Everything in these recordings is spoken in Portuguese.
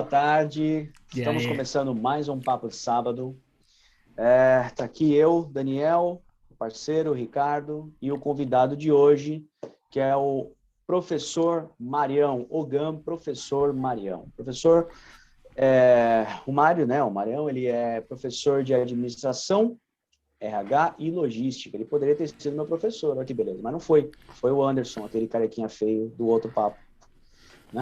tarde. E Estamos aí? começando mais um Papo de Sábado. Tá aqui eu, Daniel, o parceiro Ricardo e o convidado de hoje, que é o professor Marião, Ogam, professor Marião. O Mário, né? O Marião, ele é professor de administração, RH e logística. Ele poderia ter sido meu professor, olha que beleza, mas não foi. Foi o Anderson, aquele carequinha feio do outro papo, né?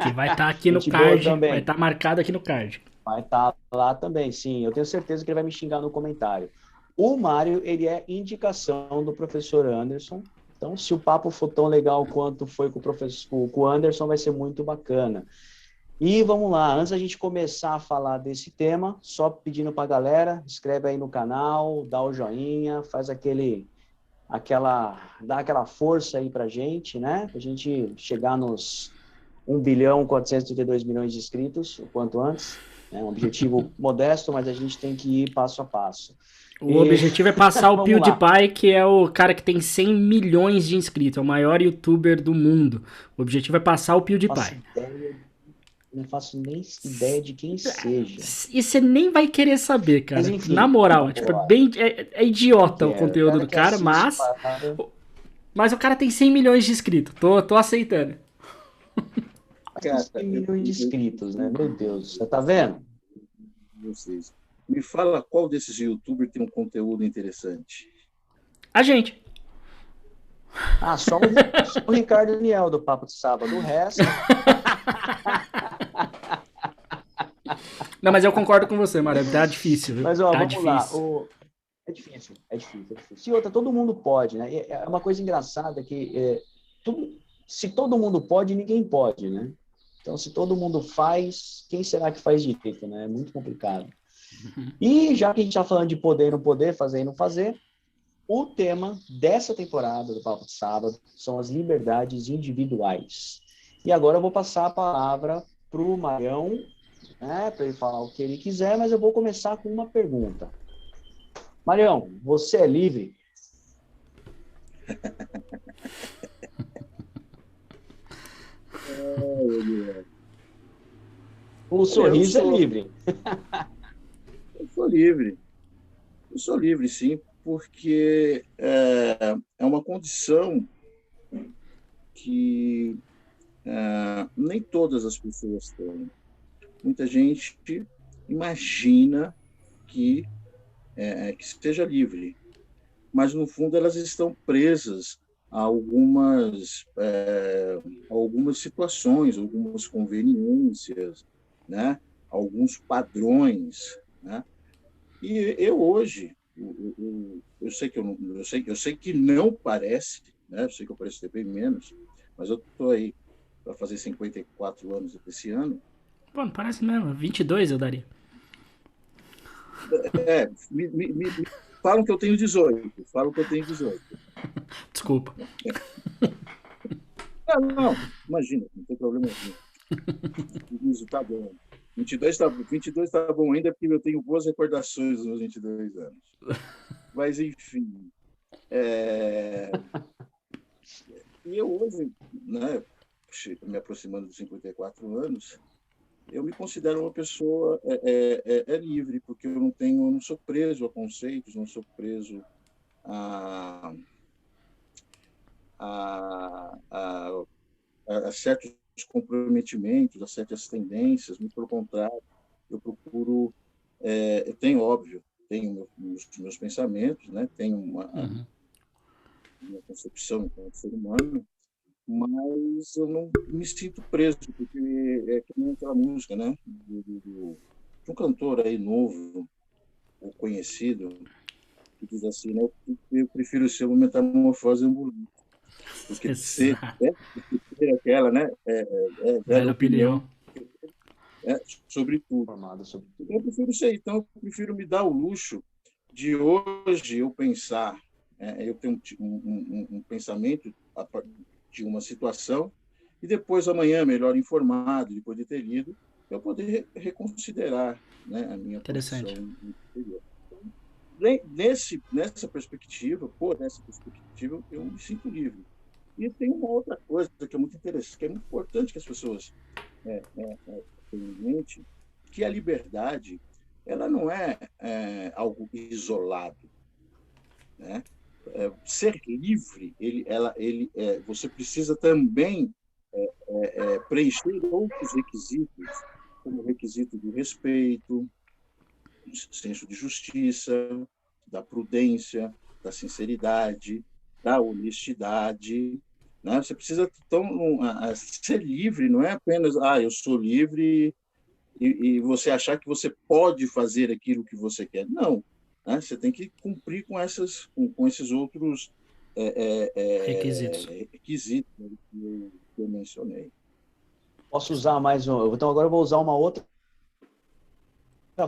Que vai estar aqui no Gente boa card, vai também. estar marcado aqui no card. Vai estar lá também, sim. Eu tenho certeza que ele vai me xingar no comentário. O Mário, ele é indicação do professor Anderson. Então, se o papo for tão legal quanto foi com o professor, com o Anderson, vai ser muito bacana. E vamos lá, antes da gente começar a falar desse tema, só pedindo para a galera, inscreve aí no canal, dá o joinha, faz dá aquela força aí para gente, né? Para a gente chegar nos 1.432 bilhões de inscritos, o quanto antes. É um objetivo modesto, mas a gente tem que ir passo a passo. O E objetivo é passar o vamos lá. PewDiePie, que é o cara que tem 100 milhões de inscritos, é o maior youtuber do mundo. O objetivo é passar o PewDiePie. Não faço nem ideia de quem seja. E você nem vai querer saber, Mas cara. Na enfim, moral, tipo, vambora. é idiota Que o é? O conteúdo cara do que cara, assiste mas parada. o cara tem 100 milhões de inscritos. Tô aceitando. Tem 100 milhões de inscritos, né? Meu Deus, você tá vendo? Vocês. Me fala qual desses youtubers tem um conteúdo interessante. A gente. Só o Ricardo Daniel do Papo de Sábado. O resto. Não, mas eu concordo com você, Mário. Tá difícil, viu? Mas, ó, Tá vamos difícil. lá. É difícil. Se outra, todo mundo pode, né? É uma coisa engraçada que se todo mundo pode, ninguém pode, né? Então, se todo mundo faz, quem será que faz direito, né? É muito complicado. E já que a gente está falando de poder e não poder, fazer e não fazer, o tema dessa temporada do Papo de Sábado são as liberdades individuais. E agora eu vou passar a palavra para o Marião, né, para ele falar o que ele quiser, mas eu vou começar com uma pergunta. Marião, você é livre? O sorriso é livre. Eu sou livre. Eu sou livre, sim, porque é uma condição que nem todas as pessoas têm. Muita gente imagina que seja livre, mas, no fundo, elas estão presas a algumas situações, algumas conveniências, né? Alguns padrões, né? E eu hoje, eu sei que eu sei que não parece, né? Eu sei que eu pareço ter bem menos, mas eu estou aí para fazer 54 anos esse ano. Pô, não parece mesmo. 22 eu daria. Me falam que eu tenho 18. Desculpa. Não, imagina, não tem problema nenhum. Isso tá bom. 22 tá bom ainda, porque eu tenho boas recordações dos meus 22 anos. Mas, enfim. E eu hoje, né, me aproximando dos 54 anos, eu me considero uma pessoa livre, porque eu não sou preso a conceitos, não sou preso a certos comprometimentos, a certas tendências. Muito pelo contrário, eu procuro, eu tenho meus pensamentos, né? Tenho uma concepção enquanto ser humano, mas eu não me sinto preso, porque é que nem aquela música, né? De um cantor aí novo, ou conhecido, que diz assim, né? Eu prefiro ser uma metamorfose ambulante, porque ser aquela, né? Velha Velha opinião. Sobre tudo. Então, eu prefiro me dar o luxo de hoje eu pensar, eu tenho um pensamento de uma situação, e depois, amanhã, melhor informado, depois de ter lido, eu poder reconsiderar, né, a minha posição anterior. Nessa perspectiva, eu me sinto livre. E tem uma outra coisa que é muito interessante, que é muito importante que as pessoas ter em mente que a liberdade ela não é, algo isolado, né? Ser livre, você precisa também preencher outros requisitos, como o requisito do respeito, do senso de justiça, da prudência, da sinceridade, da honestidade, né? Você precisa, então, ser livre não é apenas, eu sou livre e você achar que você pode fazer aquilo que você quer. Não, né? Você tem que cumprir com esses outros Requisitos. requisitos que eu mencionei. Posso usar mais um? Então agora eu vou usar uma outra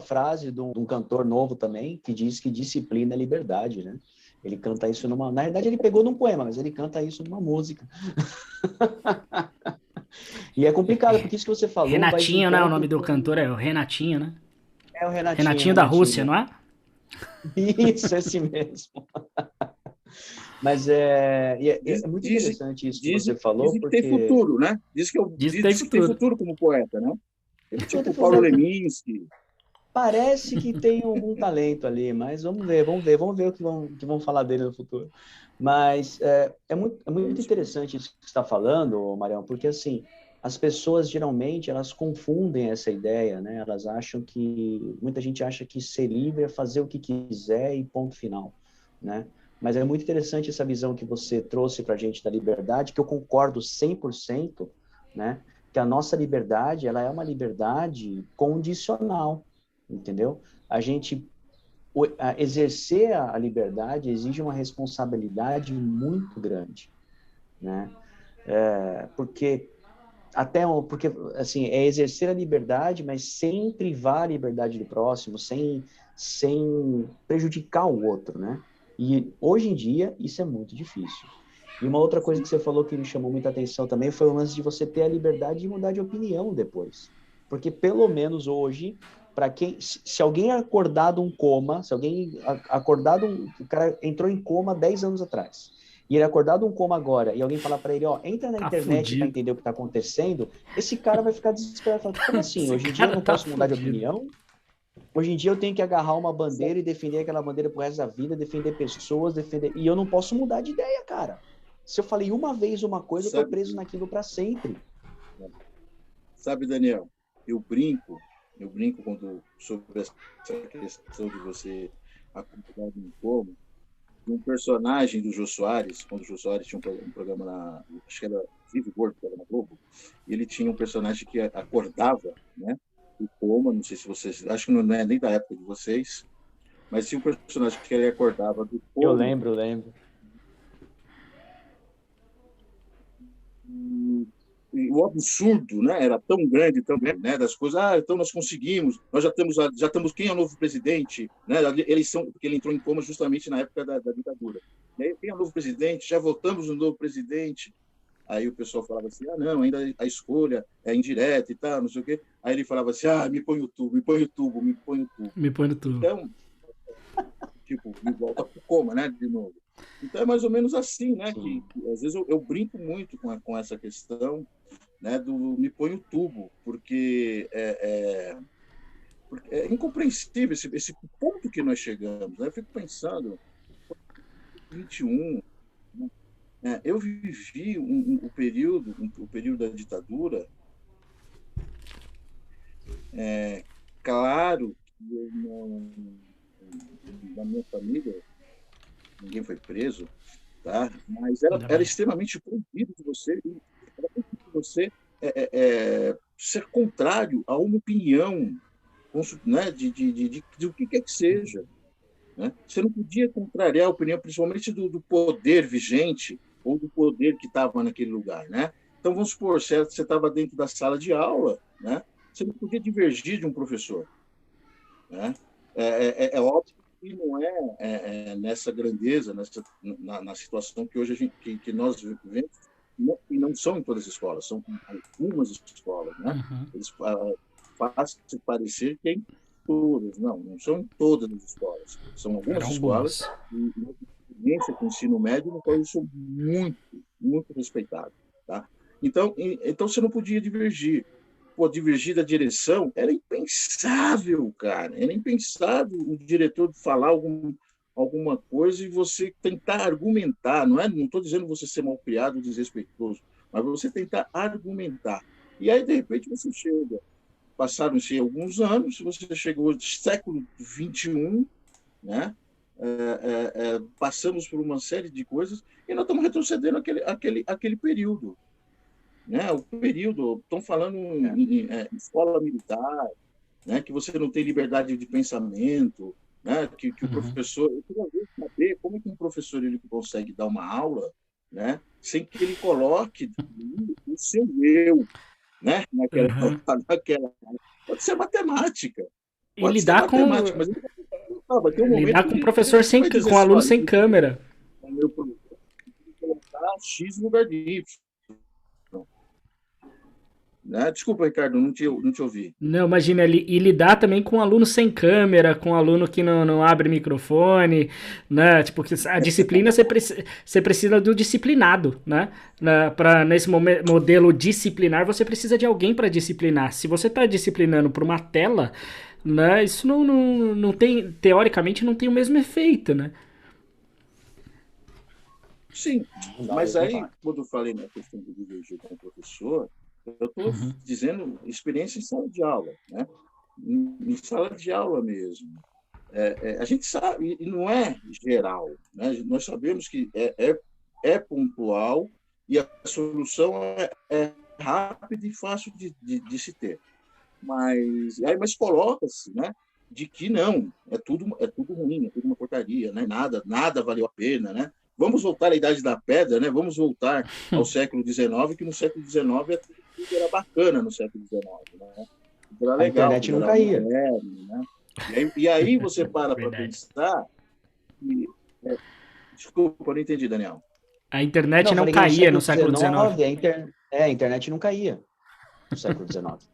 frase de um cantor novo também, que diz que disciplina é liberdade, né? Ele canta isso numa... Na verdade, ele pegou num poema, mas ele canta isso numa música. E é complicado, porque isso que você falou Renatinho, né? O nome do cantor é o Renatinho, né? É o Renatinho. Renatinho da Rússia, não é? Isso, esse mesmo. Mas é muito interessante isso que você falou. Dizem que tem futuro, né? Diz que tem futuro como poeta, né? Ele, tipo o Paulo Leminski. Parece que tem algum talento ali, mas vamos ver o que vão falar dele no futuro. Mas é muito interessante isso que você está falando, Marião, porque assim, as pessoas geralmente elas confundem essa ideia, né? Elas acham que, muita gente acha que ser livre é fazer o que quiser e ponto final, né? Mas é muito interessante essa visão que você trouxe para a gente da liberdade, que eu concordo 100%, né? Que a nossa liberdade, ela é uma liberdade condicional, entendeu? Exercer a liberdade exige uma responsabilidade muito grande, né? Porque assim, é exercer a liberdade, mas sem privar a liberdade do próximo, sem prejudicar o outro, né? E hoje em dia isso é muito difícil. E uma outra coisa que você falou que me chamou muita atenção também foi o lance de você ter a liberdade de mudar de opinião depois. Porque pelo menos hoje, para quem, se alguém acordado um coma, se alguém acordado, o cara entrou em coma 10 anos atrás, e ele acordado um coma agora, e alguém falar para ele, entra na internet para entender o que está acontecendo, esse cara vai ficar desesperado. Como assim? Hoje em dia eu não posso mudar de opinião? Hoje em dia eu tenho que agarrar uma bandeira e defender aquela bandeira pro resto da vida, defender pessoas, e eu não posso mudar de ideia, cara. Se eu falei uma vez uma coisa, eu tô preso naquilo para sempre. Sabe, Daniel, eu brinco sobre essa questão de você acompanhar um coma, um personagem do Jô Soares, quando o Jô Soares tinha um programa acho que era Vivo Gordo, que era na Globo, e ele tinha um personagem que acordava, né, do coma, não sei se vocês, acho que não é nem da época de vocês, mas tinha um personagem que ele acordava do coma. Eu lembro. E o absurdo, né, era tão grande, né, das coisas, então nós conseguimos, nós já estamos, quem é o novo presidente, né, porque ele entrou em coma justamente na época da ditadura, né, quem é o novo presidente, já votamos no novo presidente, aí o pessoal falava assim, não, ainda a escolha é indireta e tal, não sei o quê, aí ele falava assim, me põe o tubo. Então, tipo, me volta pro coma, né, de novo. Então é mais ou menos assim, né, que às vezes eu brinco muito com essa questão, né, do me põe o tubo, porque é incompreensível esse ponto que nós chegamos, né? Eu fico pensando, 21, né? Eu vivi o período da ditadura, claro que eu não, na minha família, ninguém foi preso, tá? Mas era extremamente proibido de você ser contrário a uma opinião, né, de o que quer que seja, né? Você não podia contrariar a opinião, principalmente do poder vigente ou do poder que estava naquele lugar, né? Então, vamos supor, você estava dentro da sala de aula, né? Você não podia divergir de um professor, né? É óbvio que não é nessa grandeza, na situação que hoje que nós vivemos, e não são em todas as escolas, são algumas escolas, né? Uhum. Eles fazem parecer que é em todas, não são em todas as escolas, são algumas escolas, e uma experiência com o ensino médio, no qual eu sou muito, muito respeitado, tá? Então você não podia divergir. divergir da direção, era impensável, cara. Era impensável o diretor falar alguma coisa e você tentar argumentar. Não estou dizendo você ser mal criado, desrespeitoso, mas você tentar argumentar. E aí, de repente, você chega. Passaram-se alguns anos, você chegou no século XXI, né? Passamos por uma série de coisas e nós estamos retrocedendo aquele período. Né? O período, estão falando em escola militar, né? Que você não tem liberdade de pensamento, né? Que o professor... Eu queria saber como é que um professor ele consegue dar uma aula, né? Sem que ele coloque o seu eu, né? Naquela... Pode ser matemática. E lidar com... Mas vai ter um momento lidar com professor com aluno sem câmera. Eu vou colocar X no lugar de Y. Né? Desculpa, Ricardo, não te ouvi. Não, imagina, e lidar também com aluno sem câmera, com aluno que não abre microfone, né? Tipo, a disciplina você precisa do disciplinado, né? Nesse modelo disciplinar, você precisa de alguém para disciplinar. Se você está disciplinando por uma tela, né? Isso não tem, teoricamente, não tem o mesmo efeito, né? Sim, mas aí, quando eu falei na questão do divergir com o professor, eu estou dizendo experiência em sala de aula, né? Em sala de aula mesmo. A gente sabe, e não é geral, né? Nós sabemos que é pontual e a solução é rápida e fácil de se ter. Mas coloca-se, né? De que não, é tudo ruim, é tudo uma porcaria, né? Nada valeu a pena, né? Vamos voltar à Idade da Pedra, né? Vamos voltar ao século XIX, que no século XIX tudo era bacana no século XIX, né? Era legal, a internet não caía. Moderno, né? E aí você para pensar que... Desculpa, eu não entendi, Daniel. A internet não caía no século XIX. A internet não caía no século XIX.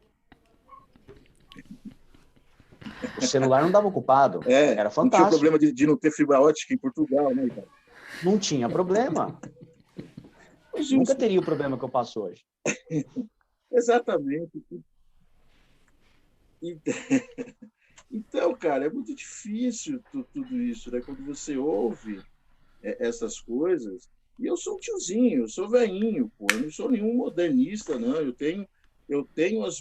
O celular não dava ocupado. Era fantástico. Não tinha problema de não ter fibra ótica em Portugal, né, Ricardo? Não tinha problema. Nunca teria o problema que eu passo hoje. Exatamente. Então, cara, é muito difícil tudo isso, né? Quando você ouve essas coisas. E eu sou um tiozinho, eu sou velhinho, pô. Eu não sou nenhum modernista, não. Eu tenho os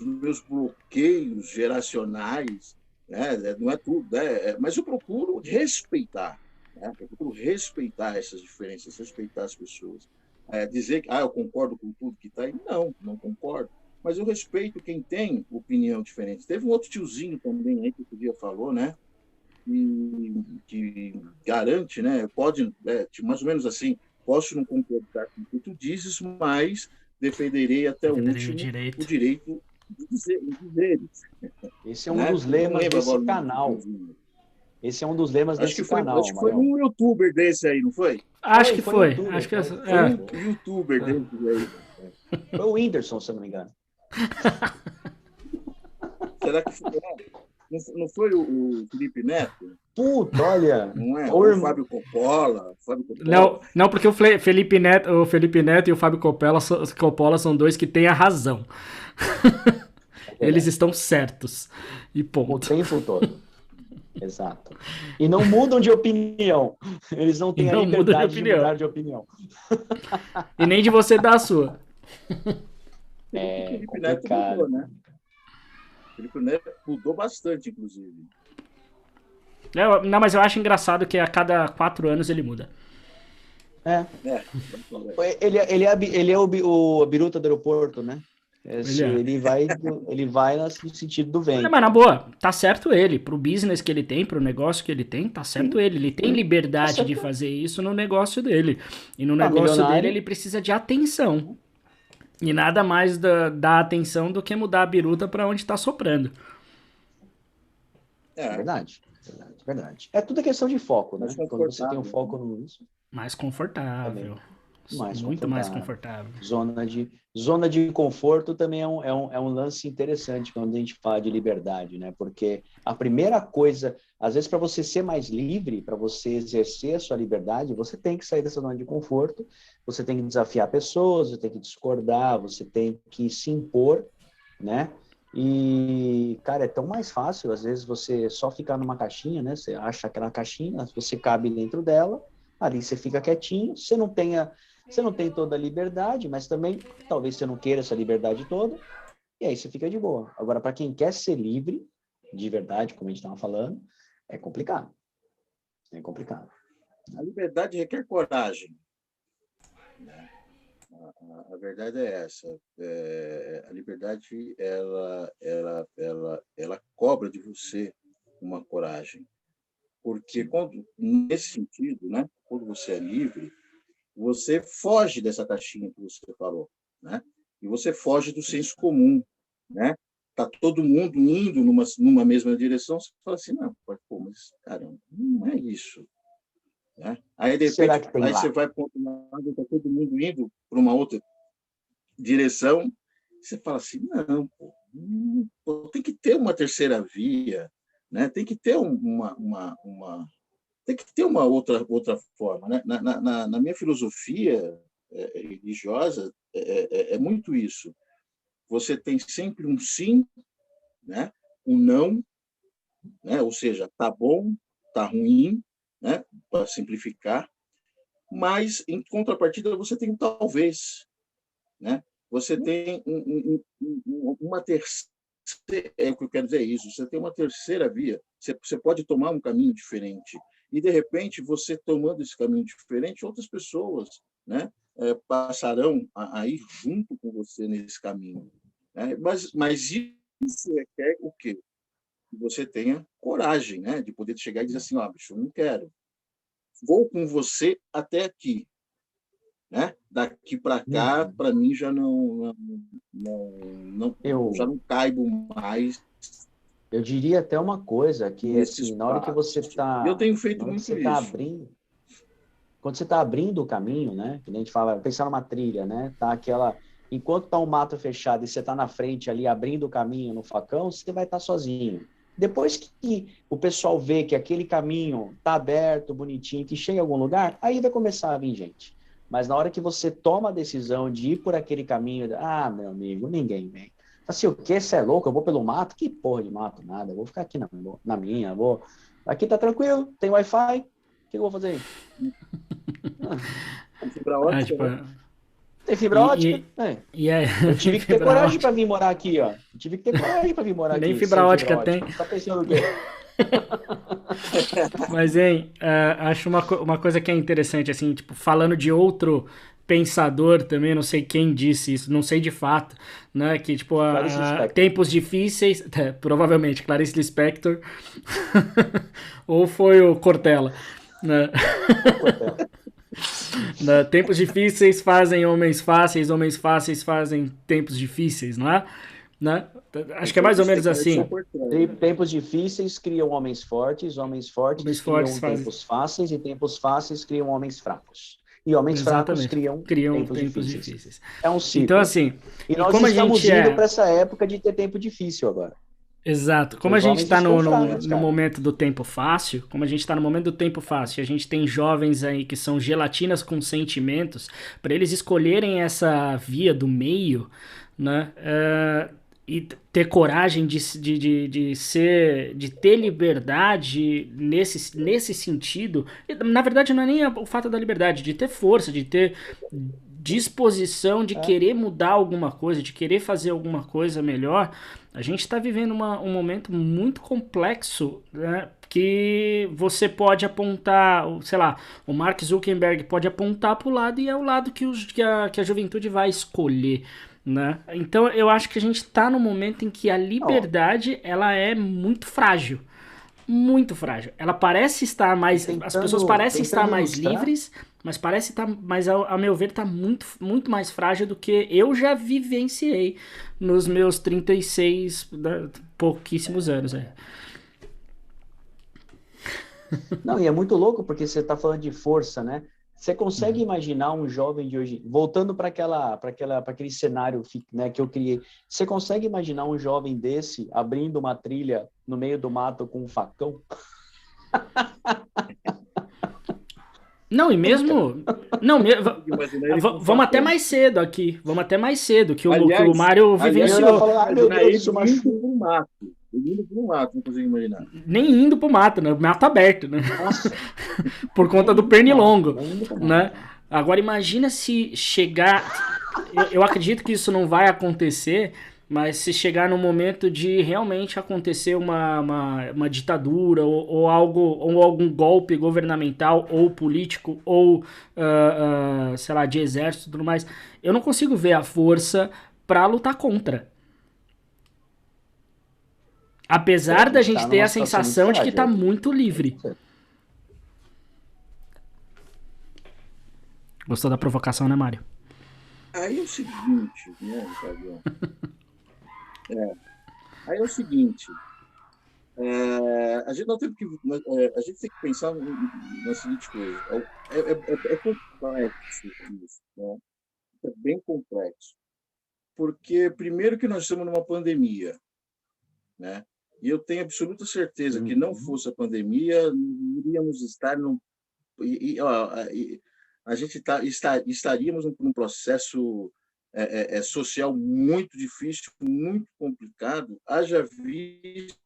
meus bloqueios geracionais, né? Não é tudo, né? Mas eu procuro respeitar. Eu procuro respeitar essas diferenças, respeitar as pessoas. Dizer que eu concordo com tudo que está aí, não concordo. Mas eu respeito quem tem opinião diferente. Teve um outro tiozinho também aí que o dia falou, né? Que garante, né? Pode, mais ou menos assim, posso não concordar com o que tu dizes, mas defenderei até o último o direito de dizeres. Esse é um dos lemas desse canal. Esse é um dos lemas desse canal. Acho que foi um youtuber desse aí, não foi? Acho que foi. Acho que foi um youtuber desse aí. Foi o Whindersson, se eu não me engano. Será que foi? Não foi o Felipe Neto? Puta, olha. Não é? O Fábio Coppola. Não, porque o Felipe Neto e o Fábio Coppola são dois que têm a razão. Eles estão certos. E ponto. O tempo todo. Exato. E não mudam de opinião. Eles não têm a liberdade de mudar de opinião. E nem de você dar a sua. O Felipe Neto mudou, né? O Felipe Neto mudou bastante, inclusive. Não, mas eu acho engraçado que a cada 4 anos ele muda. Ele é o biruta do aeroporto, né? Ele vai no sentido do vento. Mas na boa, tá certo ele. Pro business que ele tem, pro negócio que ele tem, tá certo ele. Ele tem liberdade de fazer isso no negócio dele. E no negócio dele ele precisa de atenção. E nada mais da atenção do que mudar a biruta pra onde tá soprando. Verdade. É tudo questão de foco, né? Quando você tem um foco nisso. Mais confortável. Muito mais confortável. Zona de conforto também é um lance interessante quando a gente fala de liberdade, né? Porque a primeira coisa, às vezes, para você ser mais livre, para você exercer a sua liberdade, você tem que sair dessa zona de conforto, você tem que desafiar pessoas, você tem que discordar, você tem que se impor, né? E, cara, é tão mais fácil, às vezes, você só ficar numa caixinha, né? Você acha aquela caixinha, você cabe dentro dela, ali você fica quietinho, você não tem toda a liberdade, mas também talvez você não queira essa liberdade toda, e aí você fica de boa. Agora, para quem quer ser livre, de verdade, como a gente estava falando, é complicado. É complicado. A liberdade requer coragem, né? A verdade é essa. A liberdade, ela cobra de você uma coragem. Porque, nesse sentido, né, quando você é livre, você foge dessa caixinha que você falou, né? E você foge do senso comum, né? Tá todo mundo indo numa mesma direção, você fala assim, não, pô, mas, caramba, não é isso, né? Aí, de repente, aí você vai para outro lado, está todo mundo indo para uma outra direção, você fala assim, não, pô, tem que ter uma terceira via, né? Tem que ter tem que ter uma outra forma, né? Na minha filosofia religiosa é muito isso. Você tem sempre um sim, né? Um não, né? Ou seja, tá bom, tá ruim, né? Para simplificar. Mas em contrapartida você tem um talvez, né? Você tem uma terceira, o que eu quero dizer é isso. Você tem uma terceira via. Você pode tomar um caminho diferente. E, de repente, você tomando esse caminho diferente, outras pessoas, né, passarão a ir junto com você nesse caminho, né? Mas isso requer o quê? Que você tenha coragem, né, de poder chegar e dizer assim, bicho, eu não quero. Vou com você até aqui, né? Daqui para cá, para mim, já já não caibo mais. Eu diria até uma coisa, que assim, na hora que você está... Eu tenho feito muito isso. Quando você está abrindo o caminho, né? Que a gente fala, pensar numa trilha, né? Tá enquanto está um mato fechado e você está na frente ali, abrindo o caminho no facão, você vai estar sozinho. Depois que o pessoal vê que aquele caminho está aberto, bonitinho, que chega em algum lugar, aí vai começar a vir gente. Mas na hora que você toma a decisão de ir por aquele caminho, meu amigo, ninguém vem. Assim, o que? Você é louco? Eu vou pelo mato? Que porra de mato? Nada. Eu vou ficar aqui na minha. Aqui tá tranquilo, tem Wi-Fi. O que eu vou fazer aí? Tem fibra ótica, Tem fibra ótica? Eu tive que ter coragem para vir morar aqui, ó. Nem fibra ótica tem. Tá pensando o quê? Mas, hein, acho uma coisa que é interessante, assim, tipo, falando de outro pensador também, não sei quem disse isso, não sei de fato, né, que, tipo, tempos difíceis, provavelmente, Clarice Lispector, ou foi o Cortella, né? Tempos difíceis fazem homens fáceis fazem tempos difíceis, não é? Né? Acho que é mais ou menos assim. Tempos difíceis criam homens fortes criam tempos fáceis, e tempos fáceis criam homens fracos. E homens fracos criam tempos difíceis. É um ciclo. Então, assim, e nós estamos indo para essa época de ter tempo difícil agora. Exato. Como a gente está no momento do tempo fácil, a gente tem jovens aí que são gelatinas com sentimentos, para eles escolherem essa via do meio, né? E ter coragem de ter liberdade nesse sentido. Na verdade, não é nem o fato da liberdade, de ter força, de ter disposição de querer mudar alguma coisa, de querer fazer alguma coisa melhor. A gente está vivendo um momento muito complexo, né? Que você pode apontar, sei lá, o Mark Zuckerberg pode apontar para o lado e é o lado que a juventude vai escolher, né? Então eu acho que a gente está num momento em que a liberdade ela é muito frágil. Muito frágil. Ela parece estar mais... as pessoas parecem estar mais livres, mas parece estar... Mas, ao meu ver, está muito, muito mais frágil do que eu já vivenciei nos meus 36 pouquíssimos anos. Não, e é muito louco, porque você está falando de força, né? Você consegue imaginar um jovem de hoje, voltando para aquele cenário, né, que eu criei, você consegue imaginar um jovem desse abrindo uma trilha no meio do mato com um facão? Não, e mesmo. Não, vamos até mais cedo aqui. Vamos até mais cedo, que o Mário vivenciou. Ai, meu Deus, isso machuca. Indo pro mato, não consigo imaginar. Nem indo pro mato, né? Mato aberto, né? Nossa. Por conta do pernilongo, né? Agora imagina se chegar. Eu acredito que isso não vai acontecer, mas se chegar no momento de realmente acontecer uma ditadura ou algum golpe governamental ou político ou, sei lá, de exército e tudo mais, eu não consigo ver a força para lutar contra. Apesar da gente ter a sensação de que está muito livre. Gostou da provocação, né, Mário? Aí é o seguinte, né, Ricardo? Aí é o seguinte, a gente não tem que, a gente tem que pensar na seguinte coisa. É complexo isso, né? É bem complexo. Porque, primeiro, que nós estamos numa pandemia, né? E eu tenho absoluta certeza que não fosse a pandemia, iríamos estar a gente estaríamos num processo social muito difícil, muito complicado, haja vista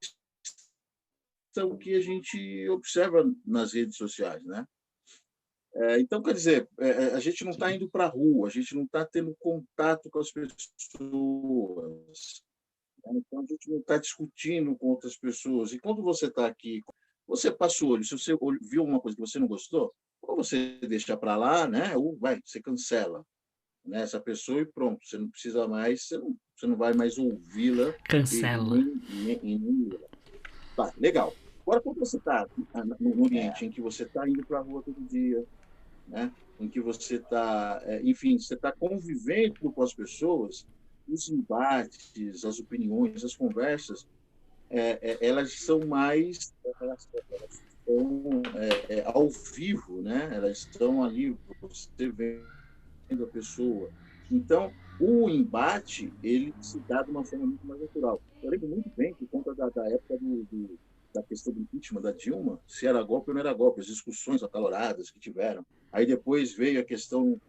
o que a gente observa nas redes sociais, né? Então, quer dizer, a gente não está indo para a rua, a gente não está tendo contato com as pessoas, então a gente não está discutindo com outras pessoas. E quando você está aqui, você passa o olho, se você viu uma coisa que você não gostou, ou você deixa para lá, né? Ou você cancela, né, essa pessoa e pronto. Você não precisa mais, você não vai mais ouvi-la. Cancela. Tá, legal. Agora, quando você está no ambiente em que você está indo para a rua todo dia, né, em que você está, enfim, você está convivendo com as pessoas, os embates, as opiniões, as conversas, elas são mais... estão ao vivo, né? Elas estão ali, você vendo a pessoa. Então, o embate, ele se dá de uma forma muito mais natural. Eu lembro muito bem, por conta da época da questão do impeachment da Dilma, se era golpe ou não era golpe, as discussões acaloradas que tiveram. Aí depois veio a questão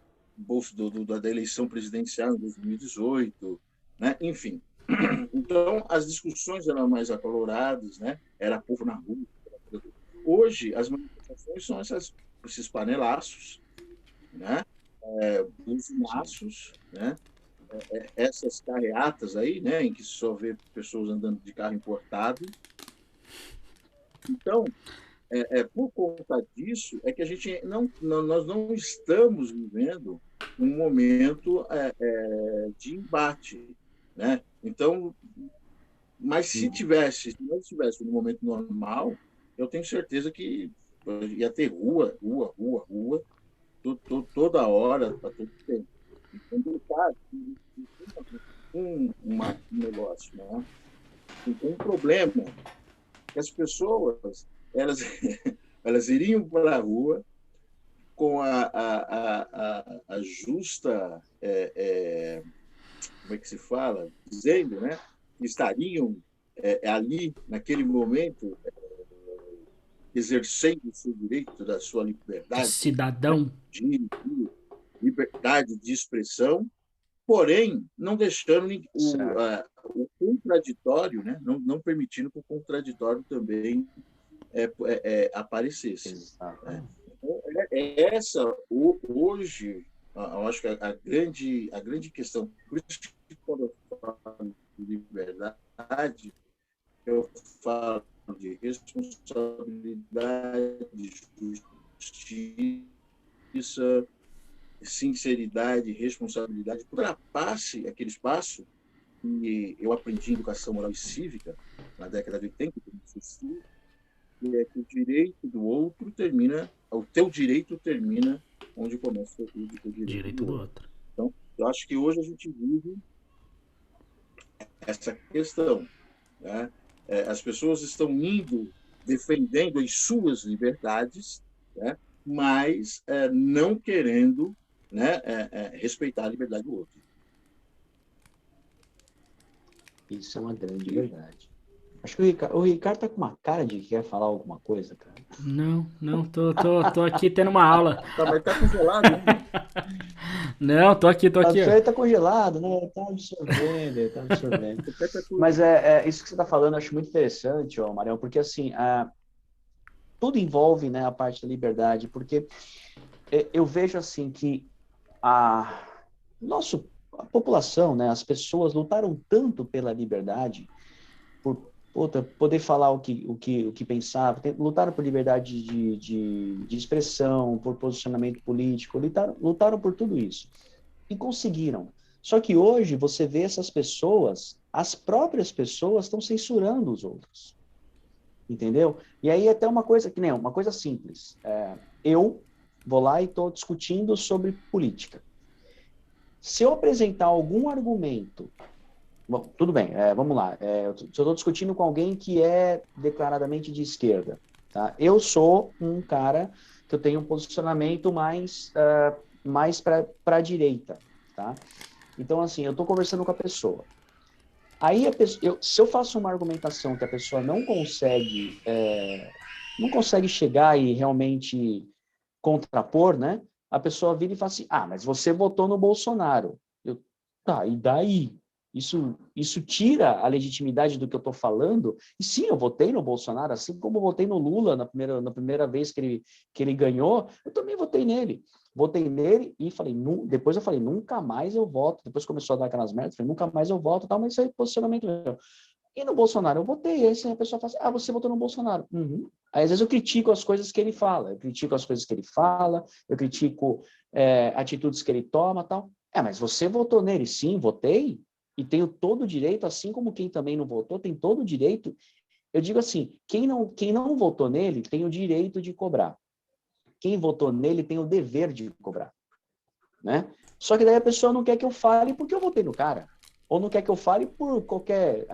da eleição presidencial em 2018, né? Enfim. Então, as discussões eram mais acaloradas, né? Era povo na rua. Hoje, as manifestações são esses panelaços, né? Buzinaços, né? Essas carreatas aí, né? Em que só vê pessoas andando de carro importado. Então, por conta disso, é que nós não estamos vivendo um momento de embate, né? Então, mas se nós estivéssemos no momento normal, eu tenho certeza que ia ter rua, toda hora, para todo tempo. Então, tá, um negócio, né? Então, um problema que as pessoas elas iriam para a rua com a justa, como é que se fala? Dizendo, né? Que estariam ali, naquele momento, exercendo o seu direito, da sua liberdade, cidadão, de liberdade de expressão, porém não deixando o contraditório, né? Não permitindo que o contraditório também aparecesse. Né? Então, essa hoje, eu acho que a grande questão, por isso que quando eu falo de liberdade, eu falo de responsabilidade, justiça, sinceridade, responsabilidade, ultrapasse aquele espaço que eu aprendi em educação moral e cívica na década de 80, que é que o direito do outro termina, o teu direito termina onde começa o direito do outro. Então, eu acho que hoje a gente vive essa questão, né? As pessoas estão defendendo as suas liberdades, né? mas não querendo, né, respeitar a liberdade do outro. Isso é uma grande verdade. Acho que o Ricardo tá com uma cara de que quer falar alguma coisa, cara. Não, tô aqui tendo uma aula. Tá, mas tá congelado, né? Não, tô aqui, ó. Ele tá congelado, né? Tá absorvendo, tá absorvendo. Mas isso que você tá falando, eu acho muito interessante, ó, Marião, porque assim, tudo envolve, né, a parte da liberdade, porque eu vejo assim que a população, né, as pessoas lutaram tanto pela liberdade, por poder falar o que pensava, lutaram por liberdade de expressão, por posicionamento político, lutaram por tudo isso. E conseguiram. Só que hoje você vê essas pessoas, as próprias pessoas estão censurando os outros. Entendeu? E aí até uma coisa que nem uma coisa simples. Eu vou lá e estou discutindo sobre política. Se eu apresentar algum argumento, bom, tudo bem, vamos lá. Se eu estou discutindo com alguém que é declaradamente de esquerda, tá? Eu sou um cara que eu tenho um posicionamento mais para a direita, tá? Então, assim, eu estou conversando com a pessoa. Aí, se eu faço uma argumentação que a pessoa não consegue chegar e realmente contrapor, né? A pessoa vira e fala assim, mas você votou no Bolsonaro. Tá, e daí? Isso tira a legitimidade do que eu estou falando? E sim, eu votei no Bolsonaro, assim como eu votei no Lula na primeira vez que ele ganhou, eu também votei nele. Votei nele e falei, depois eu falei, nunca mais eu voto. Depois começou a dar aquelas merdas, falei, nunca mais eu voto, tal, mas isso aí é posicionamento meu. E no Bolsonaro eu votei, aí a pessoa fala assim, você votou no Bolsonaro. Uhum. Aí às vezes eu critico as coisas que ele fala, eu critico atitudes que ele toma, tal. Mas você votou nele? Sim, votei, e tenho todo o direito, assim como quem também não votou, tem todo o direito. Eu digo assim, quem não votou nele tem o direito de cobrar. Quem votou nele tem o dever de cobrar, né? Só que daí a pessoa não quer que eu fale porque eu votei no cara, ou não quer que eu fale por qualquer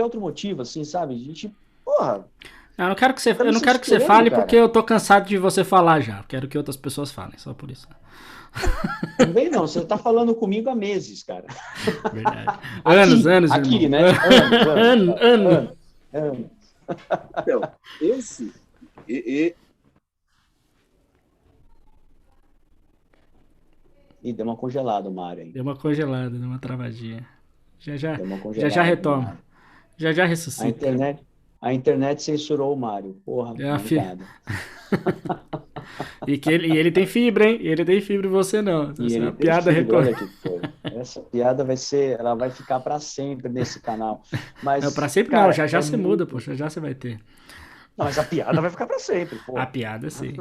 outro motivo, assim, sabe? A gente, porra... Eu não quero que você fale, cara, porque eu tô cansado de você falar já. Quero que outras pessoas falem, só por isso. Também não, você tá falando comigo há meses, cara. Verdade. Anos, aqui, irmão. Né? Anos. Então, esse... E deu uma congelada, Mário, aí. Deu uma congelada, deu uma travadinha. Já Já retoma. Já ressuscita. A internet censurou o Mário. Porra, obrigado. E ele tem fibra, hein? Ele tem fibra e você não. E ele tem piada recorrente. Essa piada ela vai ficar para sempre nesse canal. Mas, não, para sempre cara, não, já você muda, poxa, já você vai ter. Não, mas a piada vai ficar para sempre, pô. A piada sim.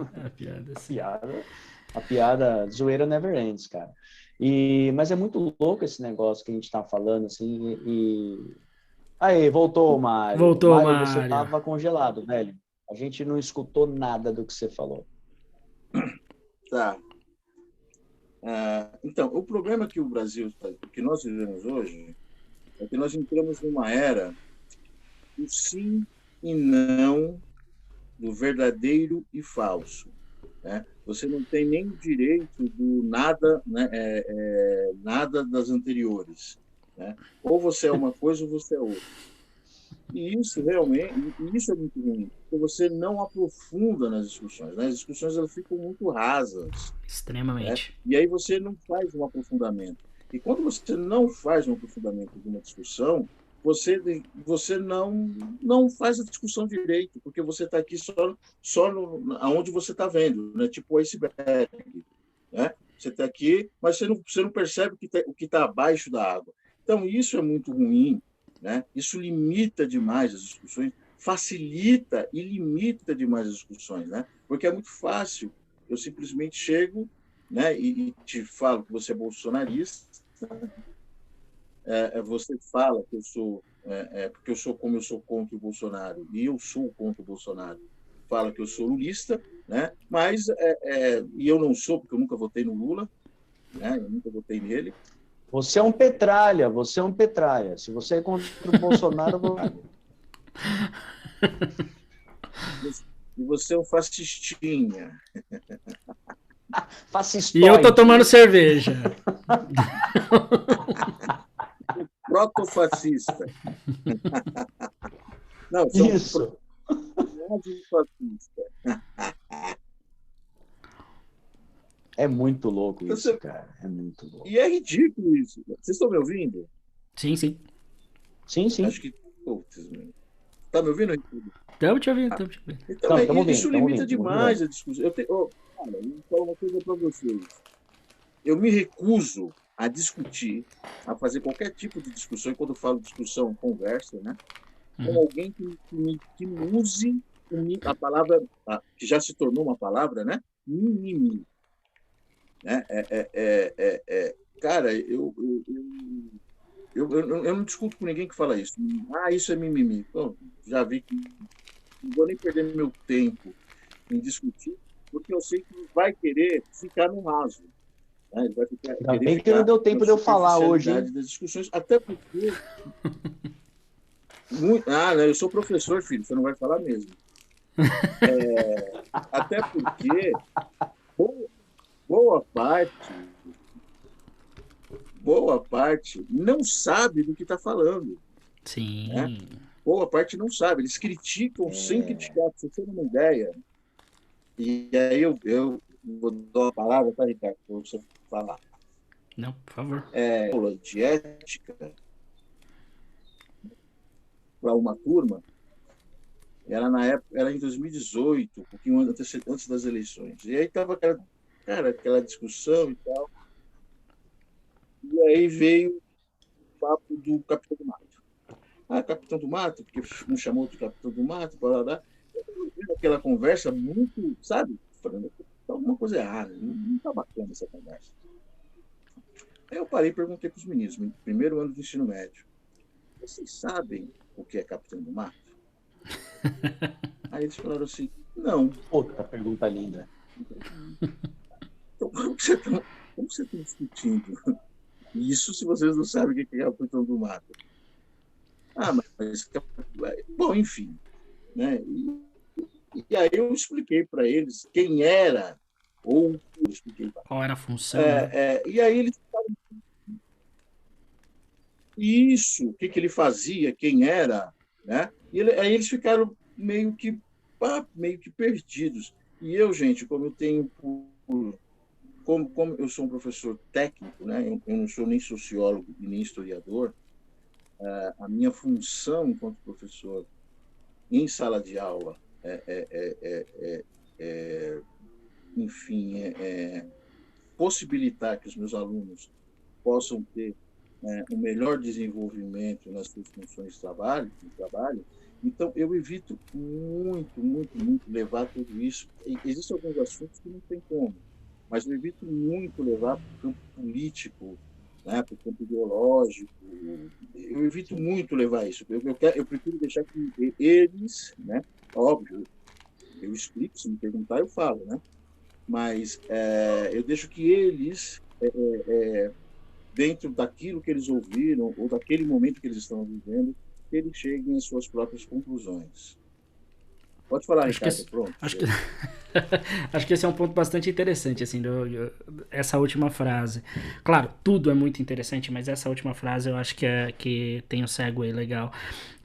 A piada, zoeira never ends, cara. Mas é muito louco esse negócio que a gente tá falando, assim, Aí, voltou o Mário. Voltou, Mário. Você tava congelado, velho. A gente não escutou nada do que você falou. Tá. Então, o problema que que nós vivemos hoje, é que nós entramos numa era do sim e não, do verdadeiro e falso. Né? Você não tem nem o direito do nada, né? Nada das anteriores. Né? Ou você é uma coisa ou você é outra. E isso realmente, isso é muito ruim, porque você não aprofunda nas discussões. Né? As discussões elas ficam muito rasas. Extremamente. Né? E aí você não faz um aprofundamento. E quando você não faz um aprofundamento de uma discussão, você não faz a discussão direito, porque você está aqui só aonde você está vendo, né? Tipo o iceberg. Né? Você está aqui, mas você não percebe o que está abaixo da água. Então, isso é muito ruim. Né? Isso limita demais as discussões, facilita e limita demais as discussões, né? Porque é muito fácil. Eu simplesmente chego, né, e te falo que você é bolsonarista, você fala que eu sou, porque eu sou contra o Bolsonaro, e eu sou contra o Bolsonaro. Fala que eu sou lulista, né? Mas e eu não sou, porque eu nunca votei no Lula, né? Eu nunca votei nele. Você é um petralha. Se você é contra o Bolsonaro, E você é um fascistinha. E eu tô tomando cerveja. Protofascista. Não, Isso. fascista. É muito louco isso, cara. É muito louco. E é ridículo isso. Vocês estão me ouvindo? Sim, sim. Sim, sim. Acho que... Tá me ouvindo? Estamos te ouvindo. Então, isso limita ouvindo, demais a discussão. Cara, eu vou falar uma coisa para vocês. Eu me recuso a discutir, a fazer qualquer tipo de discussão, e quando eu falo discussão, conversa, né? Com alguém que use a palavra, que já se tornou uma palavra, né? Mimimi. Né? Cara, eu não discuto com ninguém que fala isso. Isso é mimimi. Bom, já vi que não vou nem perder meu tempo em discutir, porque eu sei que vai querer ficar no raso. Né? Ele vai ficar, Ainda bem que não deu tempo de eu falar hoje. Das discussões, até porque... eu sou professor, filho, você não vai falar mesmo. Até porque boa parte não sabe do que está falando. Sim. Né? Boa parte não sabe. Eles criticam sem criticar, para você ter uma ideia. E aí eu vou dar a palavra para Ricardo, para você falar. Não, por favor. Aula de ética para uma turma, era na época, era em 2018, um pouquinho antes das eleições. E aí estava aquela discussão e tal. E aí veio o papo do Capitão do Mato. Capitão do Mato, porque um chamou de Capitão do Mato, blá, blá, blá. Aquela conversa muito, sabe? Falando, tá alguma coisa errada, não está bacana essa conversa. Aí eu parei e perguntei para os meninos, no primeiro ano do ensino médio, vocês sabem o que é Capitão do Mato? Aí eles falaram assim, não. Outra pergunta linda. Então, como você está discutindo isso se vocês não sabem o que é Capitão do Mato? Mas bom, enfim. Né? E aí eu expliquei para eles quem era, ou eu expliquei qual era a função. E aí eles ficaram... Isso, o que ele fazia, quem era, né? Aí eles ficaram meio que perdidos. E eu, gente, como eu tenho como eu sou um professor técnico, né? Eu não sou nem sociólogo e nem historiador, a minha função enquanto professor em sala de aula possibilitar que os meus alunos possam ter um melhor desenvolvimento nas suas funções de trabalho. Então, eu evito muito levar tudo isso. Existem alguns assuntos que não tem como, mas eu evito muito levar para o campo político, né, para o campo ideológico. Eu evito muito levar isso. Eu prefiro deixar que eles, né, óbvio, eu explico, se me perguntar, eu falo, né? Mas eu deixo que eles, dentro daquilo que eles ouviram, ou daquele momento que eles estão vivendo, que eles cheguem às suas próprias conclusões. Pode falar, Ricardo, pronto. Acho que esse é um ponto bastante interessante, assim, essa última frase. Claro, tudo é muito interessante, mas essa última frase eu acho que tem um segue legal,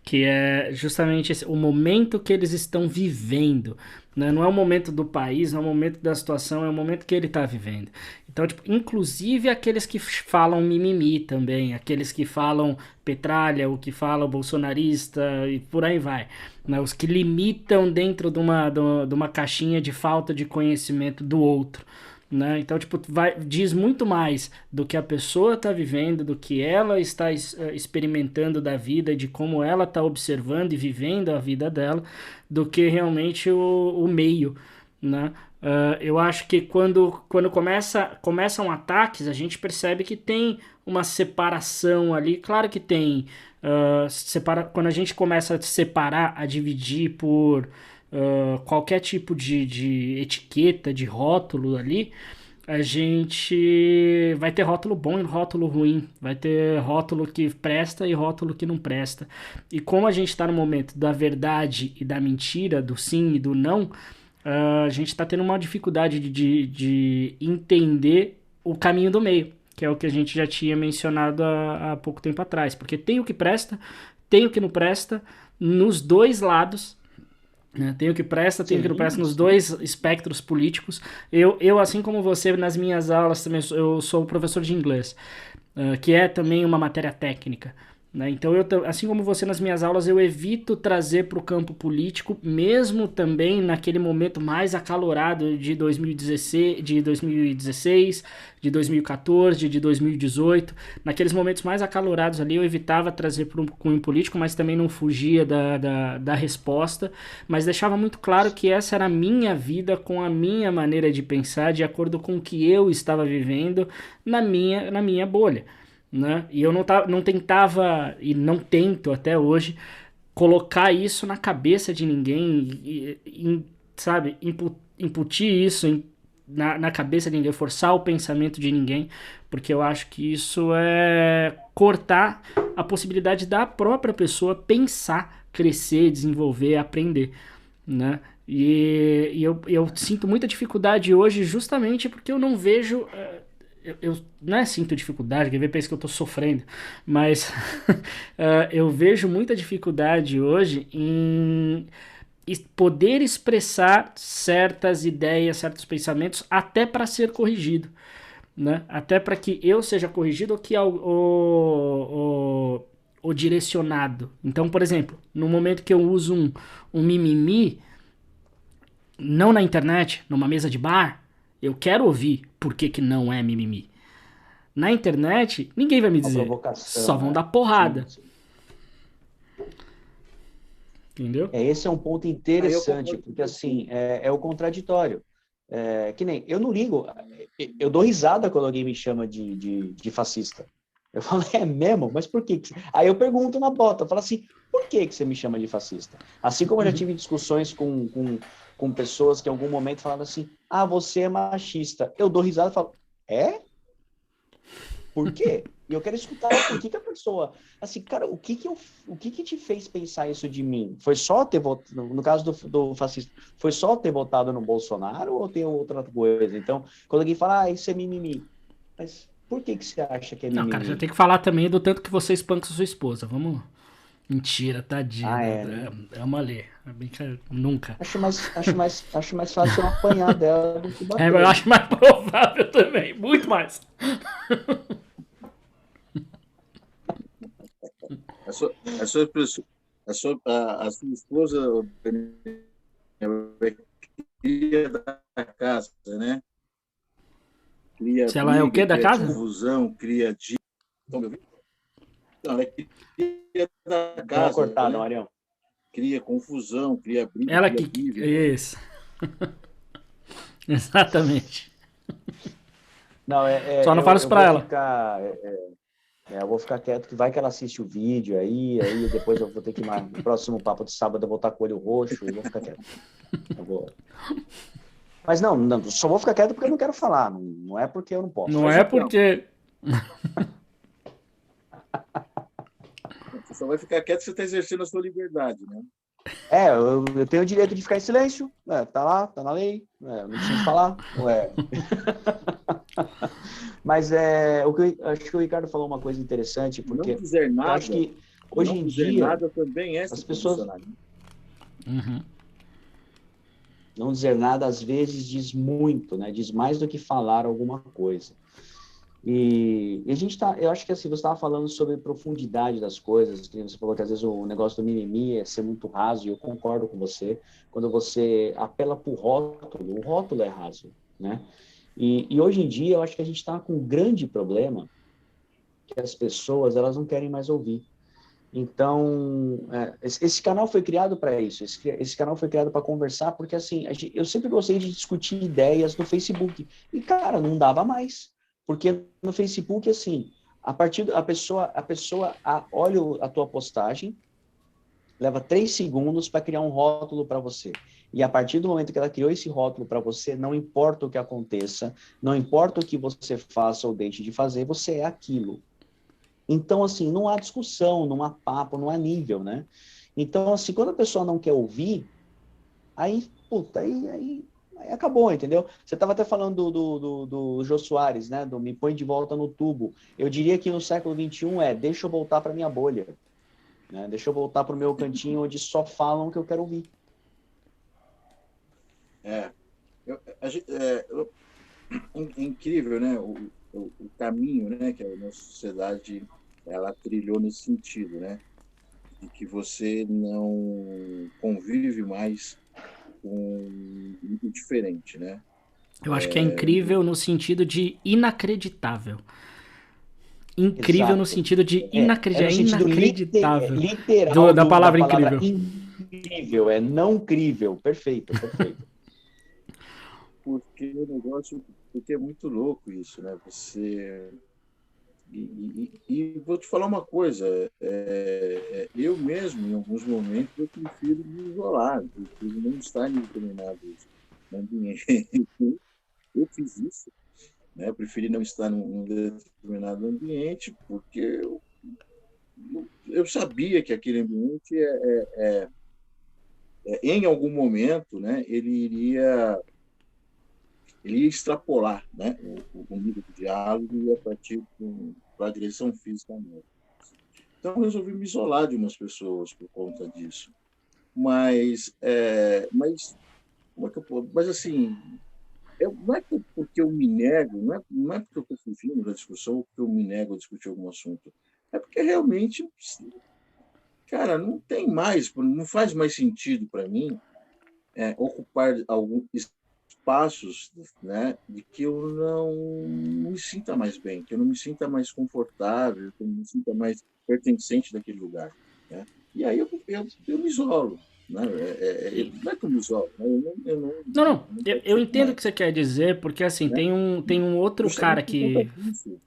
que é justamente o momento que eles estão vivendo, né? Não é o momento do país, não é o momento da situação, é o momento que ele está vivendo. Então, tipo, inclusive aqueles que falam mimimi também, aqueles que falam petralha, o que falam bolsonarista e por aí vai, né? Os que limitam dentro de uma caixinha de falta de conhecimento do outro. Né? Então, tipo, diz muito mais do que a pessoa está vivendo, do que ela está experimentando da vida, de como ela está observando e vivendo a vida dela, do que realmente o meio, né? Eu acho que quando começam ataques, a gente percebe que tem uma separação ali. Claro que tem. Quando a gente começa a separar, a dividir por qualquer tipo de etiqueta, de rótulo ali, a gente vai ter rótulo bom e rótulo ruim, vai ter rótulo que presta e rótulo que não presta. E como a gente está no momento da verdade e da mentira, do sim e do não, a gente está tendo uma dificuldade de entender o caminho do meio, que é o que a gente já tinha mencionado há pouco tempo atrás. Porque tem o que presta, tem o que não presta, nos dois lados, né? Tem o que presta, tem o que não presta nos dois espectros políticos. Eu, assim como você, nas minhas aulas também, eu sou professor de inglês, que é também uma matéria técnica, né? Então, assim como você nas minhas aulas, eu evito trazer para o campo político, mesmo também naquele momento mais acalorado de 2016, de 2014, de 2018, naqueles momentos mais acalorados ali, eu evitava trazer para o cunho político, mas também não fugia da resposta, mas deixava muito claro que essa era a minha vida, com a minha maneira de pensar, de acordo com o que eu estava vivendo na minha bolha, né? E eu não tentava, e não tento até hoje, colocar isso na cabeça de ninguém, sabe, incutir isso na cabeça de ninguém, forçar o pensamento de ninguém, porque eu acho que isso é cortar a possibilidade da própria pessoa pensar, crescer, desenvolver, aprender, né? E eu sinto muita dificuldade hoje justamente porque eu não vejo... Eu não é sinto dificuldade, quer ver, pensa que eu tô sofrendo, mas eu vejo muita dificuldade hoje em poder expressar certas ideias, certos pensamentos, até para ser corrigido, né? Até para que eu seja corrigido ou que o direcionado. Então, por exemplo, no momento que eu uso um mimimi, não na internet, numa mesa de bar, eu quero ouvir por que não é mimimi. Na internet, ninguém vai me dizer. Só vão dar porrada. Sim. Entendeu? Esse é um ponto interessante, porque assim, é o contraditório. Que nem, eu não ligo, eu dou risada quando alguém me chama de fascista. Eu falo, é mesmo? Mas por que? Aí eu pergunto na bota, eu falo assim, por que você me chama de fascista? Assim como eu já tive discussões com pessoas que em algum momento falaram assim, você é machista. Eu dou risada e falo, é? Por quê? E eu quero escutar por que a pessoa... Assim, cara, o que te fez pensar isso de mim? Foi só ter votado... No caso do fascista, foi só ter votado no Bolsonaro ou tem outra coisa? Então, quando alguém fala, isso é mimimi. Mas por que você acha que é mimimi? Não, cara, já tem que falar também do tanto que você espanca sua esposa. Vamos... Mentira, tadinha. Né? Ama ler. Nunca. Acho mais fácil eu apanhar dela do que bater. Eu acho mais provável também. Muito mais. A sua esposa é cria da casa, né? Cria se ela é o quê da casa? Confusão, cria... Estão me ouvindo? Não, ela é cria da casa. Cortada, né? Marião. Cria confusão, cria briga. Ela que... Isso. Exatamente. Não, Só não fala isso pra ela. Eu vou ficar quieto, que vai que ela assiste o vídeo aí depois eu vou ter que ir no próximo papo de sábado eu vou estar com o olho roxo, eu vou ficar quieto. Mas não, só vou ficar quieto porque eu não quero falar, não é porque eu não posso. Não é porque... Você só vai ficar quieto se você está exercendo a sua liberdade, né? Eu tenho o direito de ficar em silêncio, tá lá, tá na lei, não preciso falar. Mas acho que o Ricardo falou uma coisa interessante, porque não dizer nada, eu acho que hoje em dia nada também é as pessoas não dizer nada às vezes diz muito, né? Diz mais do que falar alguma coisa. E a gente eu acho que assim, você estava falando sobre profundidade das coisas, que você falou que às vezes o negócio do mimimi é ser muito raso, e eu concordo com você, quando você apela para o rótulo é raso, né? E hoje em dia eu acho que a gente está com um grande problema que as pessoas elas não querem mais ouvir. Então, esse canal foi criado para isso, esse canal foi criado para conversar, porque assim, eu sempre gostei de discutir ideias no Facebook, e cara, não dava mais. Porque no Facebook, assim, a pessoa olha a tua postagem, leva 3 segundos para criar um rótulo para você. E a partir do momento que ela criou esse rótulo para você, não importa o que aconteça, não importa o que você faça ou deixe de fazer, você é aquilo. Então, assim, não há discussão, não há papo, não há nível, né? Então, assim, quando a pessoa não quer ouvir, aí, puta, aí acabou, entendeu? Você estava até falando do Jô Soares, né? Do Me Põe de Volta no Tubo. Eu diria que no século XXI deixa eu voltar para minha bolha, né? Deixa eu voltar para o meu cantinho onde só falam o que eu quero ouvir. É, é incrível, né? O caminho, né, que a nossa sociedade ela trilhou nesse sentido, né? De que você não convive mais com o diferente, né? Eu acho que é incrível no sentido de inacreditável. Incrível no Exato. sentido de No sentido inacreditável. literal Da da palavra palavra incrível. incrível, é não crível. Perfeito, perfeito. Porque porque é muito louco isso, né? Você e vou te falar uma coisa, eu mesmo, em alguns momentos, eu prefiro me isolar, eu prefiro não estar em determinados ambientes. Eu fiz isso, né? Eu preferi não estar num determinado ambiente porque eu sabia que aquele ambiente, em algum momento, né, ele ia extrapolar, né, o nível de diálogo e ia partir para a agressão física mesmo. Então, eu resolvi me isolar de umas pessoas por conta disso. Mas como é que mas assim, não é porque eu me nego, não é porque eu estou fugindo da discussão ou porque eu me nego a discutir algum assunto. É porque realmente, cara, não tem mais, não faz mais sentido para mim ocupar alguns espaços, né, de que eu não me sinta mais bem, que eu não me sinta mais confortável, que eu não me sinta mais pertencente daquele lugar, né? E aí eu me isolo, né? Não é que eu me isolo, né? Não. Não Eu participo entendo o mais, que você quer dizer, porque assim, né? tem um outro cara Justamente por conta que. disso.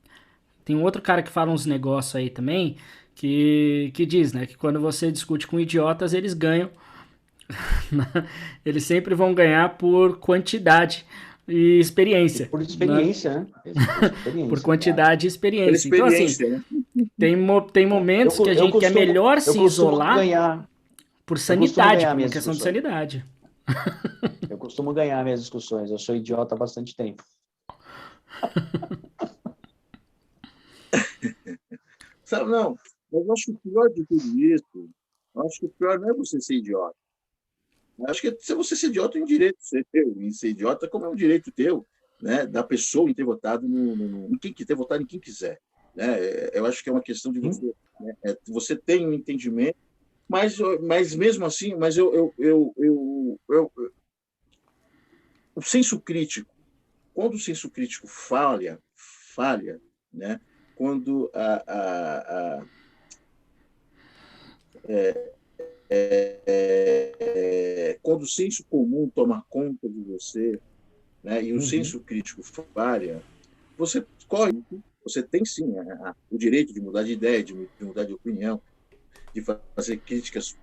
Tem um outro cara que fala uns negócios aí também, que diz, né, que quando você discute com idiotas, eles ganham. Eles sempre vão ganhar por quantidade e E experiência, por né? experiência, né? Por Por experiência, claro. quantidade e Pela experiência. Então, assim, experiência, né? tem momentos que que é melhor Eu se costumo isolar ganhar, por eu costumo sanidade, ganhar por uma minhas questão de discussões. sanidade. Eu costumo ganhar minhas discussões. Eu sou idiota há bastante tempo. Sabe, não, mas eu acho que o pior de tudo isso, eu acho que o pior não é você ser idiota. Eu acho que se você ser idiota é um direito seu, e ser idiota como é um direito teu, né, da pessoa em ter votado em quem ter votado em quem quiser, né? Eu acho que é uma questão de Sim? você, né, você tem um entendimento, mas mesmo assim, mas o senso crítico, quando o senso crítico falha, né? Quando quando o senso comum toma conta de você, né, e o Uhum. senso crítico falha, você corre, você tem sim o direito de mudar de ideia, de mudar de opinião, de fazer críticas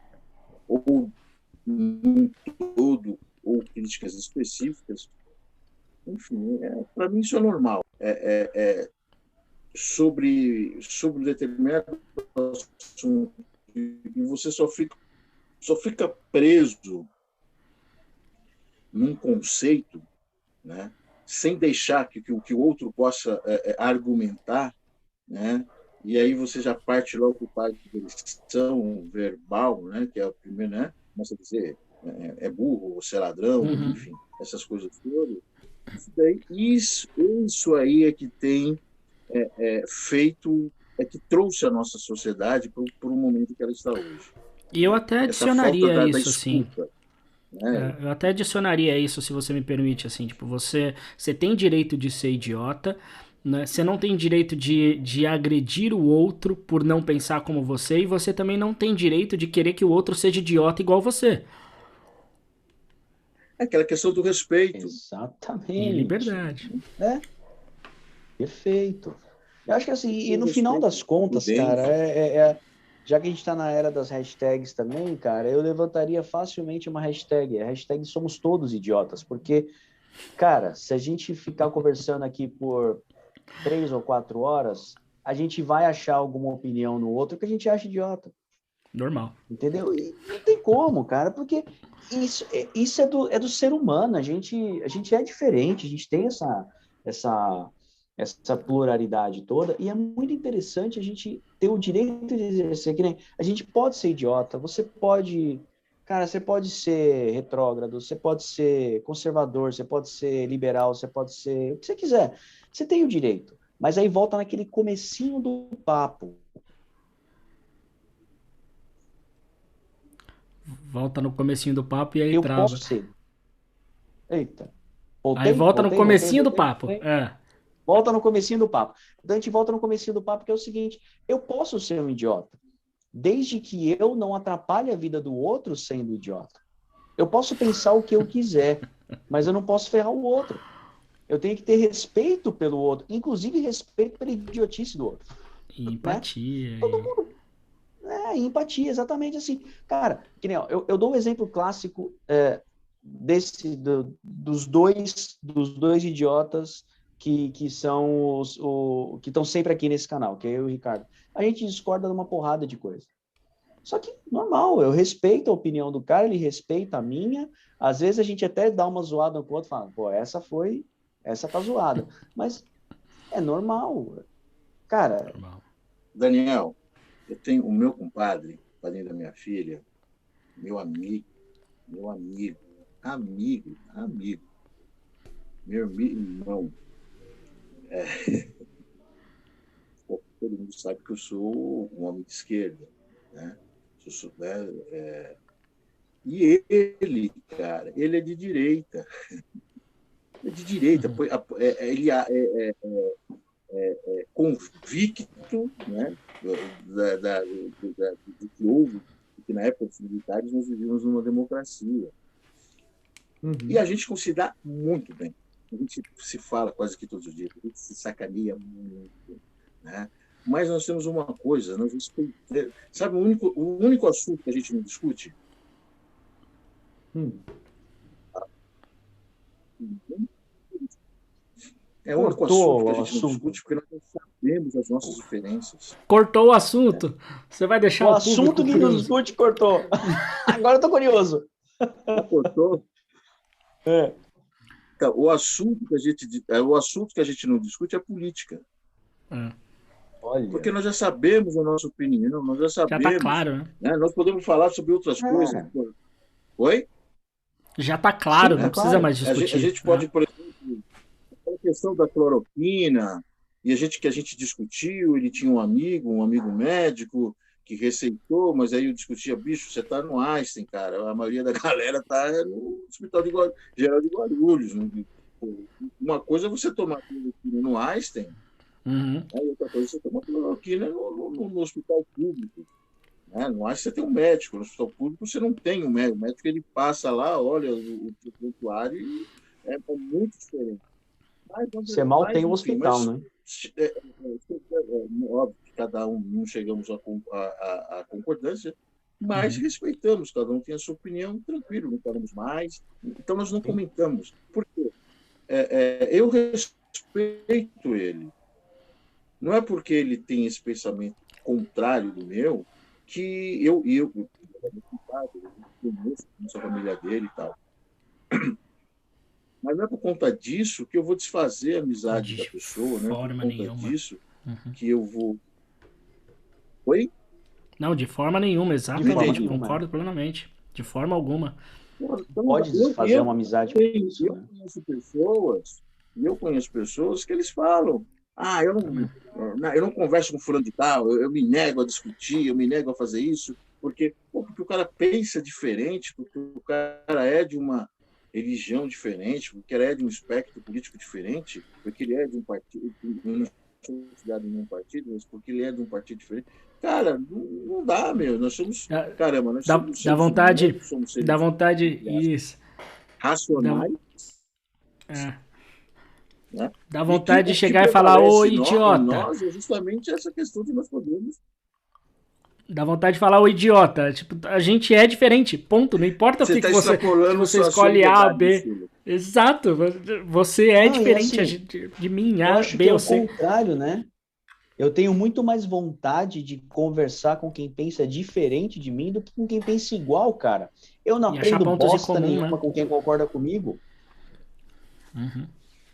ou em todo, ou críticas específicas, enfim, para mim isso é normal. Sobre determinado assunto, e você só fica preso num conceito, né, sem deixar que o outro possa argumentar, né? E aí você já parte logo para a agressão verbal, né? Que é o primeiro, né? Começa a dizer burro, você é ladrão, Uhum. enfim, essas coisas todas. Isso aí é que tem feito, é que trouxe a nossa sociedade para o momento que ela está hoje. E eu até Essa falta adicionaria da isso, assim. escuta, né? Eu até adicionaria isso, se você me permite, assim, tipo, você tem direito de ser idiota, né? Você não tem direito de agredir o outro por não pensar como você, e você também não tem direito de querer que o outro seja idiota igual você. É aquela questão do respeito. E Exatamente. liberdade. É, perfeito. Eu acho que assim, e O no final respeito, das a contas, cara, prudência. Já que a gente está na era das hashtags também, cara, eu levantaria facilmente uma hashtag. A hashtag Somos Todos Idiotas, porque, cara, se a gente ficar conversando aqui por 3 ou 4 horas, a gente vai achar alguma opinião no outro que a gente acha idiota. Normal. Entendeu? E não tem como, cara, porque isso é do ser humano. A gente é diferente, a gente tem essa pluralidade toda, e é muito interessante a gente ter o direito de exercer, que nem a gente pode ser idiota, cara, você pode ser retrógrado, você pode ser conservador, você pode ser liberal, você pode ser o que você quiser. Você tem o direito. Mas aí volta naquele comecinho do papo. Volta no comecinho do papo e aí Eu trava. posso ser. Eita. Aí volta no comecinho do papo. Voltei. É. Volta no comecinho do papo. Então a gente volta no comecinho do papo, que é o seguinte: eu posso ser um idiota, desde que eu não atrapalhe a vida do outro sendo idiota. Eu posso pensar o que eu quiser, mas eu não posso ferrar o outro. Eu tenho que ter respeito pelo outro, inclusive respeito pela idiotice do outro. E empatia. Né? Todo mundo. Empatia, exatamente assim. Cara, que nem, ó, eu dou um exemplo clássico dos dois idiotas que são que estão sempre aqui nesse canal, que é eu e o Ricardo. A gente discorda de uma porrada de coisa. Só que, normal, eu respeito a opinião do cara, ele respeita a minha. Às vezes a gente até dá uma zoada com o outro, fala, pô, essa tá zoada. Mas é normal. Cara... Daniel, eu tenho o meu compadre, padrinho da minha filha, meu amigo, meu irmão. Todo mundo sabe que eu sou um homem de esquerda, né? E ele, cara, ele é de direita. É de direita. Ele é convicto, né, do que houve, porque na época dos militares nós vivíamos numa democracia. E a gente se dá muito bem. A gente se fala quase que todos os dias, a gente se sacaneia muito, né? Mas nós temos uma coisa, sabe, o único assunto que a gente não discute? É o único assunto que a gente não discute, porque nós não sabemos as nossas diferenças. Cortou o assunto? Você vai deixar o assunto que nos discute cortou. Agora eu tô curioso. Cortou? Então, o assunto que a gente não discute é política. Olha. Porque nós já sabemos a nossa opinião, nós já sabemos. Já tá claro, né? Nós podemos falar sobre outras coisas. Oi? Já tá claro, Sim, não precisa mais discutir. A gente pode, por exemplo, a questão da cloroquina, que a gente discutiu, ele tinha um amigo médico que receitou, mas aí eu discutia, bicho, você está no Einstein, cara, a maioria da galera está no Hospital Geral de Guarulhos. Uma coisa é você tomar cloroquina no Einstein, aí outra coisa é você tomar cloroquina no hospital público. No Einstein você tem um médico, no hospital público você não tem um médico. O médico ele passa lá, olha o prontuário e é muito diferente. Você mal tem o hospital, né? Óbvio que cada um não chegamos à concordância, mas respeitamos, cada um tem a sua opinião, tranquilo, não falamos mais. Então nós não comentamos. Por quê? Eu respeito ele. Não é porque ele tem esse pensamento contrário do meu que eu conheço a família dele e tal. Mas não é por conta disso que eu vou desfazer a amizade da pessoa, né? Por conta disso que eu vou... Oi? Não, de forma nenhuma, exatamente. Concordo plenamente. De forma alguma. Então, pode desfazer uma amizade com isso, né? Eu conheço pessoas que eles falam: eu não converso com fulano de tal, eu me nego a discutir, eu me nego a fazer isso, porque o cara pensa diferente, porque o cara é de uma religião diferente, porque ele é de um espectro político diferente, porque ele é de um partido, não sou ligado em nenhum partido, mas porque ele é de um partido diferente. Cara, não dá, meu. Nós somos. Caramba, nós somos. Dá vontade. Humanos, somos seres dá vontade. Isso. Racionais. Né? Dá vontade de chegar e falar: ô, idiota. Nós é justamente essa questão de nós podemos Dá vontade de falar o idiota. Tipo, a gente é diferente, ponto. Não importa o que você escolhe A, B. Exato. Você é diferente assim, de mim, A, eu acho B que é ou o C. contrário, né? Eu tenho muito mais vontade de conversar com quem pensa diferente de mim do que com quem pensa igual, cara. Eu não E achar aprendo pontos em bosta comum, nenhuma né? com quem concorda comigo. Uhum.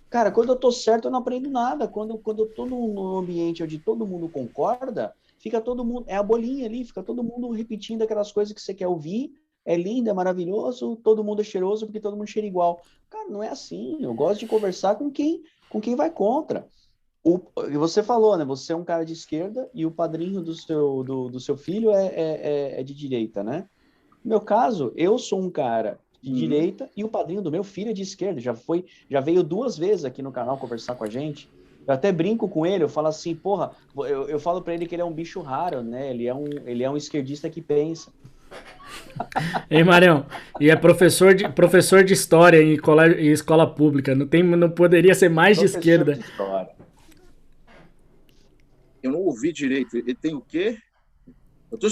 Cara, quando eu tô certo, eu não aprendo nada. Quando eu tô num ambiente onde todo mundo concorda, fica todo mundo. É a bolinha ali, fica todo mundo repetindo aquelas coisas que você quer ouvir. É lindo, é maravilhoso, todo mundo é cheiroso porque todo mundo cheira igual. Cara, não é assim. Eu gosto de conversar com quem vai contra. Você falou, né? Você é um cara de esquerda e o padrinho do seu filho é de direita, né? No meu caso, eu sou um cara de direita e o padrinho do meu filho é de esquerda. Já veio 2 vezes aqui no canal conversar com a gente. Eu até brinco com ele, eu falo assim, porra, eu falo para ele que ele é um bicho raro, né? Ele é um esquerdista que pensa. Ei, Marião, e é professor de história em escola pública. Não poderia ser mais de Professor esquerda. de história. Eu não ouvi direito. Ele tem o quê? Eu tô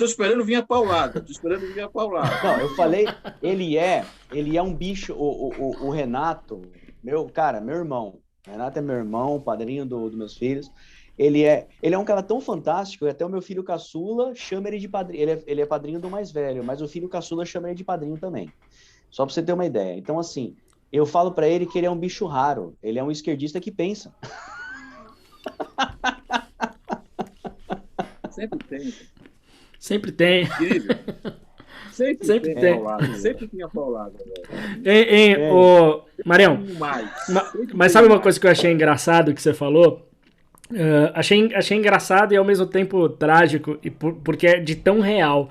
esperando vir a paulada. Tô esperando vir a paulada. Não, eu falei, ele é um bicho, o Renato, meu irmão. O Renato é meu irmão, padrinho dos meus filhos. Ele é um cara tão fantástico, que até o meu filho caçula chama ele de padrinho. Ele é padrinho do mais velho, mas o filho caçula chama ele de padrinho também. Só para você ter uma ideia. Então, assim, eu falo para ele que ele é um bicho raro. Ele é um esquerdista que pensa. Sempre tem. Sempre tem. Incrível. Sempre tem. Paulada. Sempre tinha paulada. Marião, mas sabe uma coisa que eu achei engraçado que você falou? Achei engraçado e ao mesmo tempo trágico, porque é de tão real.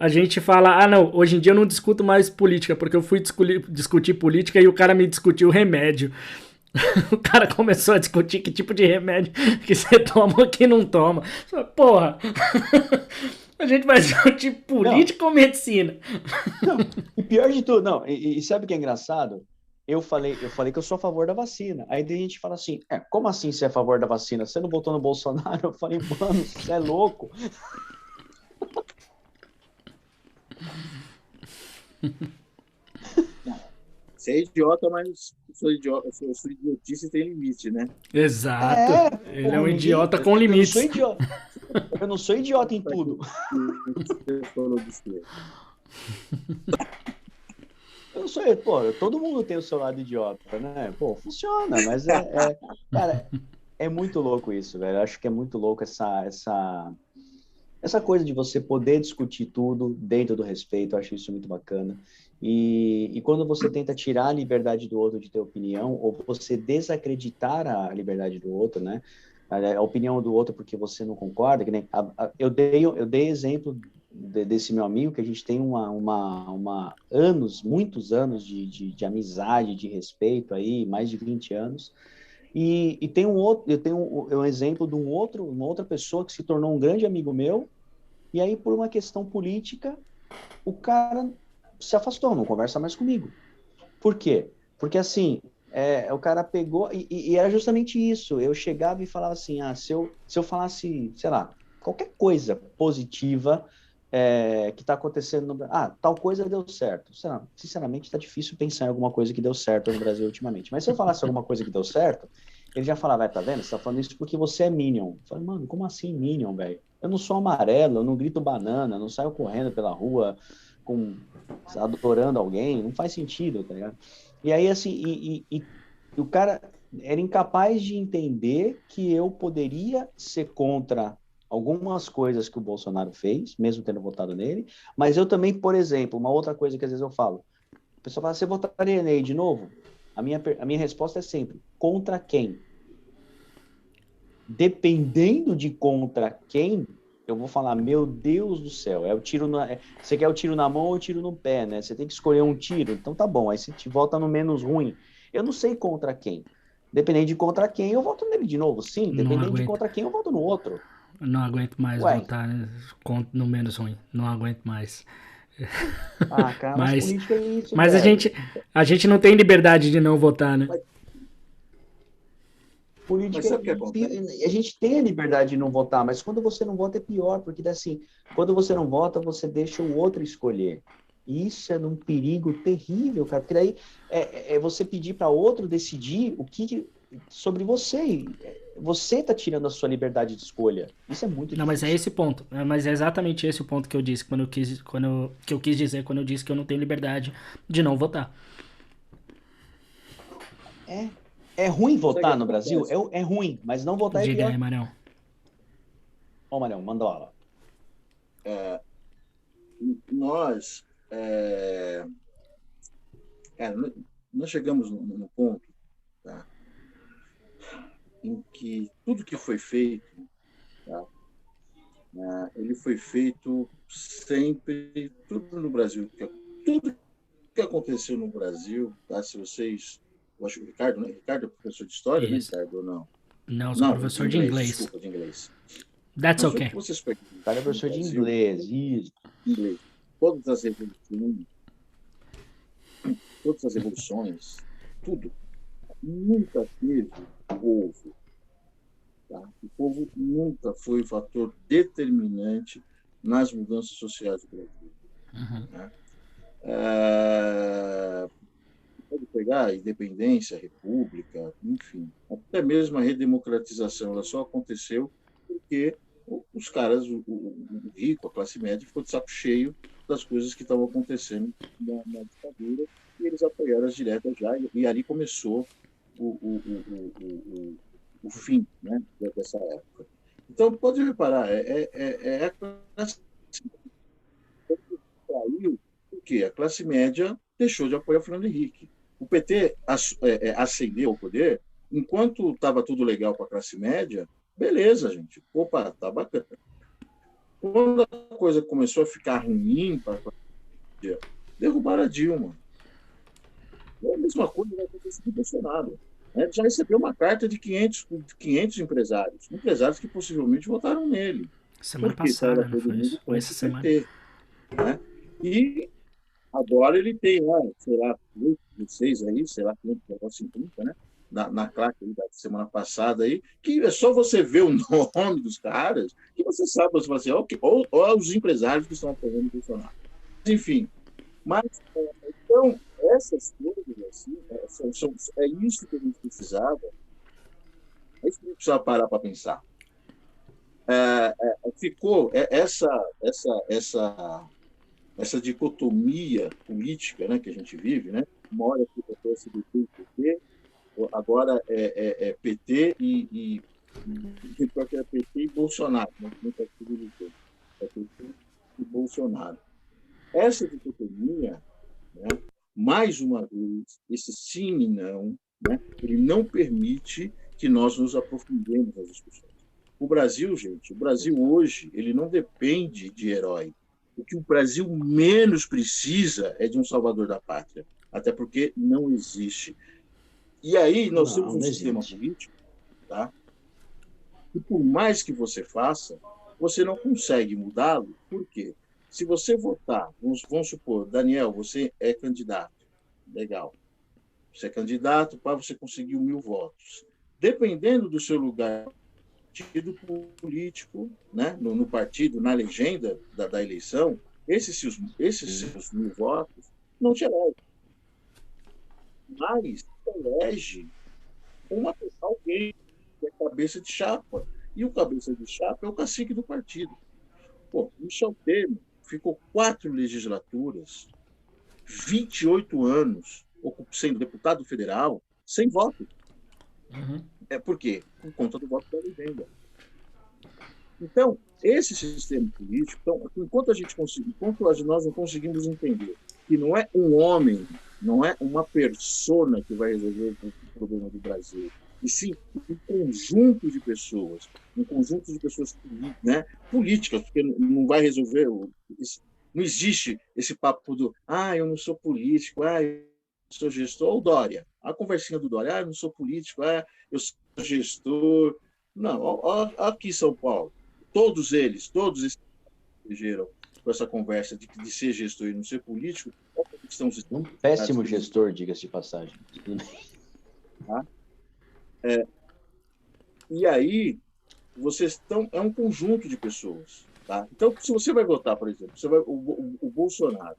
A gente fala, não, hoje em dia eu não discuto mais política, porque eu fui discutir política e o cara me discutiu remédio. O cara começou a discutir que tipo de remédio que você toma ou que não toma. Porra! A gente vai discutir política ou medicina? Não, e pior de tudo, não, e sabe o que é engraçado? Eu falei que eu sou a favor da vacina. Aí a gente fala assim, como assim você é a favor da vacina? Você não votou no Bolsonaro? Eu falei, mano, você é louco. Você é idiota, mas sua idiotice tem limite, né? Exato. Ele é um idiota com limites. Eu não sou idiota em tudo. Eu não sou, todo mundo tem o seu lado idiota, né? Pô, funciona, mas cara, é muito louco isso, velho. Eu acho que é muito louco essa coisa de você poder discutir tudo dentro do respeito. Eu acho isso muito bacana. E quando você tenta tirar a liberdade do outro de ter opinião, ou você desacreditar a liberdade do outro, né? A opinião do outro porque você não concorda, que nem eu dei exemplo desse meu amigo, que a gente tem muitos anos de amizade, de respeito aí, mais de 20 anos, e tem eu tenho um exemplo de uma outra pessoa que se tornou um grande amigo meu, e aí por uma questão política, o cara se afastou, não conversa mais comigo. Por quê? Porque assim, o cara pegou, e era justamente isso, eu chegava e falava assim, se eu falasse, sei lá, qualquer coisa positiva que está acontecendo no tal coisa deu certo. Sinceramente, está difícil pensar em alguma coisa que deu certo no Brasil ultimamente. Mas se eu falasse alguma coisa que deu certo, ele já falava, tá vendo? Você tá falando isso porque você é Minion. Eu falei, mano, como assim Minion, velho? Eu não sou amarelo, eu não grito banana, eu não saio correndo pela rua adorando alguém, não faz sentido, tá ligado? E aí, assim, o cara era incapaz de entender que eu poderia ser contra algumas coisas que o Bolsonaro fez, mesmo tendo votado nele, mas eu também, por exemplo, uma outra coisa que às vezes eu falo, a pessoa fala, você votaria nele de novo? A minha resposta é sempre, contra quem? Dependendo de contra quem, eu vou falar, meu Deus do céu, você quer o tiro na mão ou o tiro no pé, né? Você tem que escolher um tiro, então tá bom, aí você te volta no menos ruim. Eu não sei contra quem. Dependendo de contra quem, eu voto nele de novo, sim. Dependendo de contra quem, eu voto no outro. Não aguento mais votar no menos ruim. Não aguento mais. Cara, mas política é isso, mas a gente não tem liberdade de não votar, né? Política, Mas sabe o que acontece? a gente tem a liberdade de não votar, mas quando você não vota é pior, porque assim, quando você não vota, você deixa o outro escolher. E isso é um perigo terrível, cara, porque daí é você pedir para outro decidir o que sobre você. Você está tirando a sua liberdade de escolha. Isso é muito Não, mas é difícil. esse ponto. Mas é exatamente esse o ponto que eu disse que eu quis dizer quando eu disse que eu não tenho liberdade de não votar. É, é ruim Sabe o que votar no Brasil? acontece? É ruim, mas não votar é Diga aí, pior. Marião. Ó, Marião, manda lá. Nós, é, cara, nós chegamos no ponto, tá, em que tudo que foi feito, tá, ele foi feito sempre, tudo no Brasil, tudo que aconteceu no Brasil, tá, se vocês, eu acho que o Ricardo, né? Ricardo é professor de história, né, Isso. Ricardo, ou não? Não, eu sou Não, de professor de inglês, inglês. desculpa, de inglês. That's Mas o que okay. vocês pegam Cara, é no professor de Brasil, inglês, isso. inglês, todas as revoluções, todas as revoluções, tudo, nunca teve povo. Tá? O povo nunca foi um fator determinante nas mudanças sociais do Brasil. Né? Pode pegar a independência, a república, enfim, até mesmo a redemocratização, ela só aconteceu porque os caras, o rico, a classe média, ficou de saco cheio das coisas que estavam acontecendo na ditadura e eles apoiaram as diretas já, e ali começou o fim, né, dessa época. Então, pode reparar, a classe traiu, porque a classe média deixou de apoiar Fernando Henrique. O PT ascendeu ao poder, enquanto estava tudo legal para a classe média, beleza, gente, opa, tá bacana. Quando a coisa começou a ficar ruim para a classe média, derrubaram a Dilma. É a mesma coisa vai acontecer com o Bolsonaro. Já recebeu uma carta de 500 empresários que possivelmente votaram nele. Semana Porque passada, estava não todo foi mundo isso? Foi contra essa o semana. PT. Né? E agora ele tem, sei lá, 6 aí, sei lá, 50, né? Na claque da semana passada aí, que é só você ver o nome dos caras que você sabe, você fala assim, ou os empresários que estão apoiando o Bolsonaro. Enfim, mas, então, essas coisas, assim, é isso que a gente precisava, é isso que a gente precisava parar para pensar. Ficou essa dicotomia política, né, que a gente vive, né? Uma hora fica PSDB e PT, agora é PT e PT e Bolsonaro, né? É PT e Bolsonaro. Essa dicotomia, né, mais uma vez, esse sim e não, né, ele não permite que nós nos aprofundemos nas discussões. O Brasil, gente, o Brasil hoje, ele não depende de herói. O que o Brasil menos precisa é de um salvador da pátria, até porque não existe. E aí nós temos um sistema político, tá? E por mais que você faça, você não consegue mudá-lo. Por quê? Se você votar, vamos supor, Daniel, você é candidato, legal. Você é candidato para você conseguir 1.000 votos. Dependendo do seu lugar partido político, né, no partido, na legenda da eleição, esses seus 1.000 votos não te elegem. Mas elege alguém que é cabeça de chapa. E o cabeça de chapa é o cacique do partido. Pô, Michel Temer ficou 4 legislaturas, 28 anos, sendo deputado federal, sem voto. Por quê? Por conta do voto da legenda. Então, esse sistema político, enquanto nós não conseguimos entender que não é um homem, não é uma persona que vai resolver o problema do Brasil, e sim um conjunto de pessoas, né, políticas, porque não vai resolver, não existe esse papo do eu não sou político, eu sou gestor, ou Dória, a conversinha do Dória, eu não sou político, eu sou gestor. Não, aqui em São Paulo, todos eles elegeram com essa conversa de ser gestor e não ser político. Um péssimo gestor, diga-se de passagem. Tá? E aí, vocês estão... É um conjunto de pessoas. Tá? Então, se você vai votar, por exemplo, o Bolsonaro,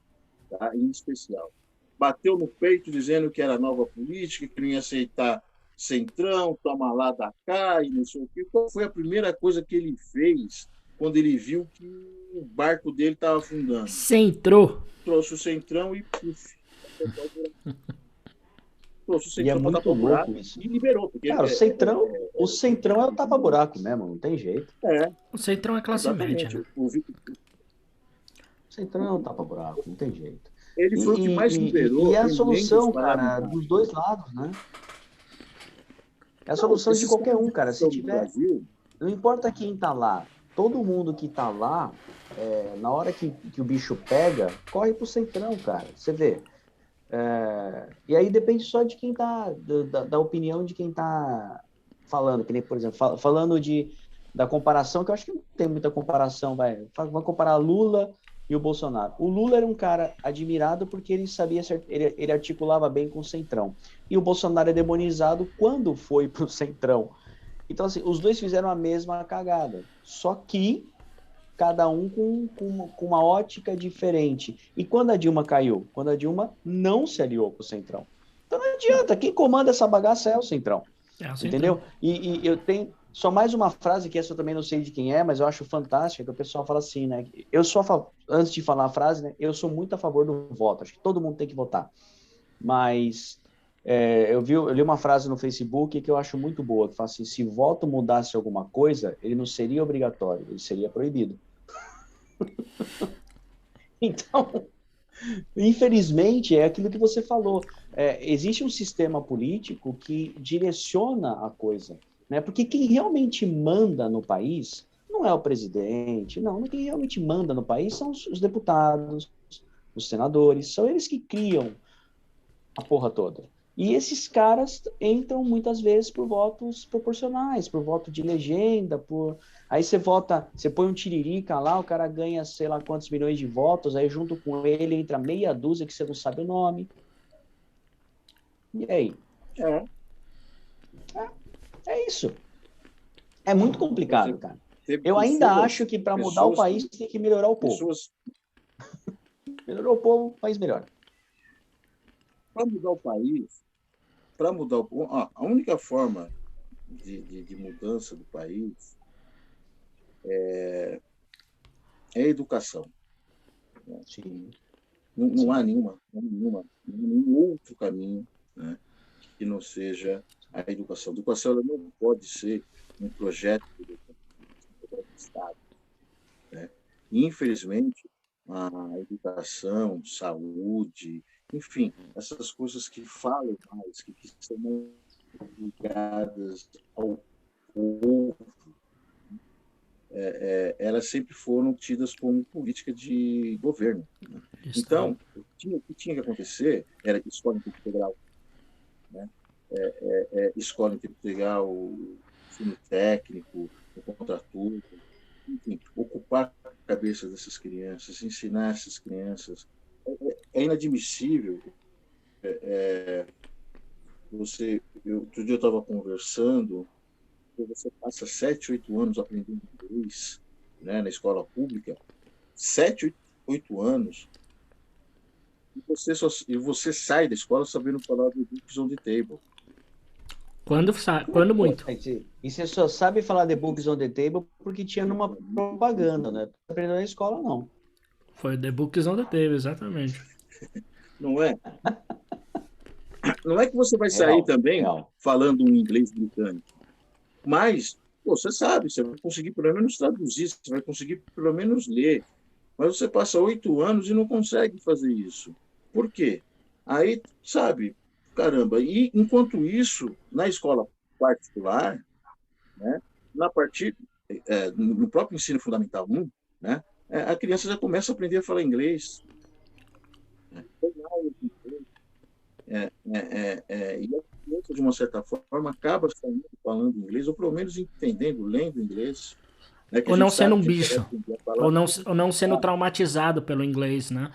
tá? Em especial, bateu no peito dizendo que era nova política, que não ia aceitar centrão, toma lá da cá e não sei o quê. Qual foi a primeira coisa que ele fez quando ele viu que o barco dele estava afundando? Centrou. Trouxe o centrão e puf, trouxe o E é centrão para muito tapar o louco buraco isso. e liberou. Porque Cara, o centrão é o tapa-buraco mesmo, não tem jeito. O Centrão é classe média. Exatamente. Né? O centrão é o tapa-buraco, não tem jeito. Ele foi o que mais liberou E é a emendas solução, cara, parlamentares. dos dois lados, né? É a solução de qualquer um, cara. Se tiver... Brasil, Não importa quem tá lá. Todo mundo que tá lá, na hora que o bicho pega, corre pro centrão, cara. Você vê. E aí depende só de quem tá... Da opinião de quem tá falando. Que nem, por exemplo, falando da comparação, que eu acho que não tem muita comparação, vai comparar Lula e o Bolsonaro. O Lula era um cara admirado porque ele sabia, ele articulava bem com o centrão. E o Bolsonaro é demonizado quando foi pro centrão. Então, assim, os dois fizeram a mesma cagada, só que cada um com uma ótica diferente. E quando a Dilma caiu? Quando a Dilma não se aliou com o centrão. Então não adianta, quem comanda essa bagaça é o centrão. Entendeu? E eu tenho só mais uma frase, que essa eu também não sei de quem é, mas eu acho fantástica, que o pessoal fala assim, né? Eu sou antes de falar a frase, né? Eu sou muito a favor do voto, acho que todo mundo tem que votar. Mas eu li uma frase no Facebook que eu acho muito boa, que fala assim, se voto mudasse alguma coisa, ele não seria obrigatório, ele seria proibido. Então, infelizmente, é aquilo que você falou. Existe um sistema político que direciona a coisa, né? Porque quem realmente manda no país não é o presidente, não. Quem realmente manda no país são os deputados, os senadores, são eles que criam a porra toda. E esses caras entram muitas vezes por votos proporcionais, por voto de legenda, aí você vota, você põe um tiririca lá, o cara ganha sei lá quantos milhões de votos, aí junto com ele entra meia dúzia que você não sabe o nome. E aí? É isso. É muito complicado, cara. Eu ainda acho que para mudar o país tem que melhorar o povo. Melhorou o povo, o país melhora. Para mudar o povo, a única forma de mudança do país é a educação. Sim. Não há nenhum outro caminho, né, que não seja a educação. A educação ela não pode ser um projeto do Estado. Né? Infelizmente, a educação, saúde, enfim, essas coisas que falam mais, que são ligadas ao povo, elas sempre foram tidas como política de governo. Né? Então, o que tinha que acontecer era escola em tempo integral, né? Escola em tempo integral, ensino técnico, o contraturno, enfim, ocupar a cabeça dessas crianças, ensinar essas crianças. É inadmissível. Outro dia eu estava conversando, você passa 7, 8 anos aprendendo inglês, né, na escola pública, 7, 8 anos, e você sai da escola sabendo falar do Books on the Table. Quando muito. E você só sabe falar de Books on the Table porque tinha numa propaganda, né? Não aprendeu na escola, não. Foi The Books on the Table, exatamente. Não é? Não é que você vai sair também falando um inglês britânico, mas você sabe, você vai conseguir pelo menos traduzir, você vai conseguir pelo menos ler, mas você passa 8 anos e não consegue fazer isso. Por quê? Aí, sabe, caramba, e enquanto isso, na escola particular, né, no próprio ensino fundamental 1, né, a criança já começa a aprender a falar inglês. E a criança, de uma certa forma, acaba falando inglês, ou pelo menos entendendo, lendo inglês. Né, ou não sendo um bicho. Ou não sendo traumatizado pelo inglês, né?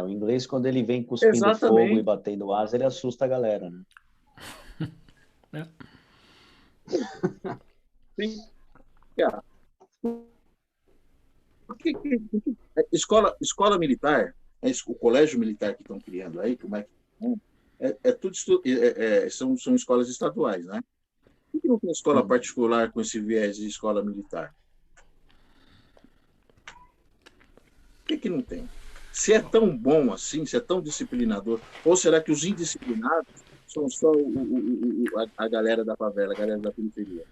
O inglês, quando ele vem cuspindo Exatamente. fogo e batendo asa, ele assusta a galera, né? Sim. Escola militar, o colégio militar que estão criando aí, como é que tudo são escolas estaduais, né? Por que não tem escola particular com esse viés de escola militar? Por que não tem? Se é tão bom assim, se é tão disciplinador, ou será que os indisciplinados são só a galera da favela, a galera da periferia?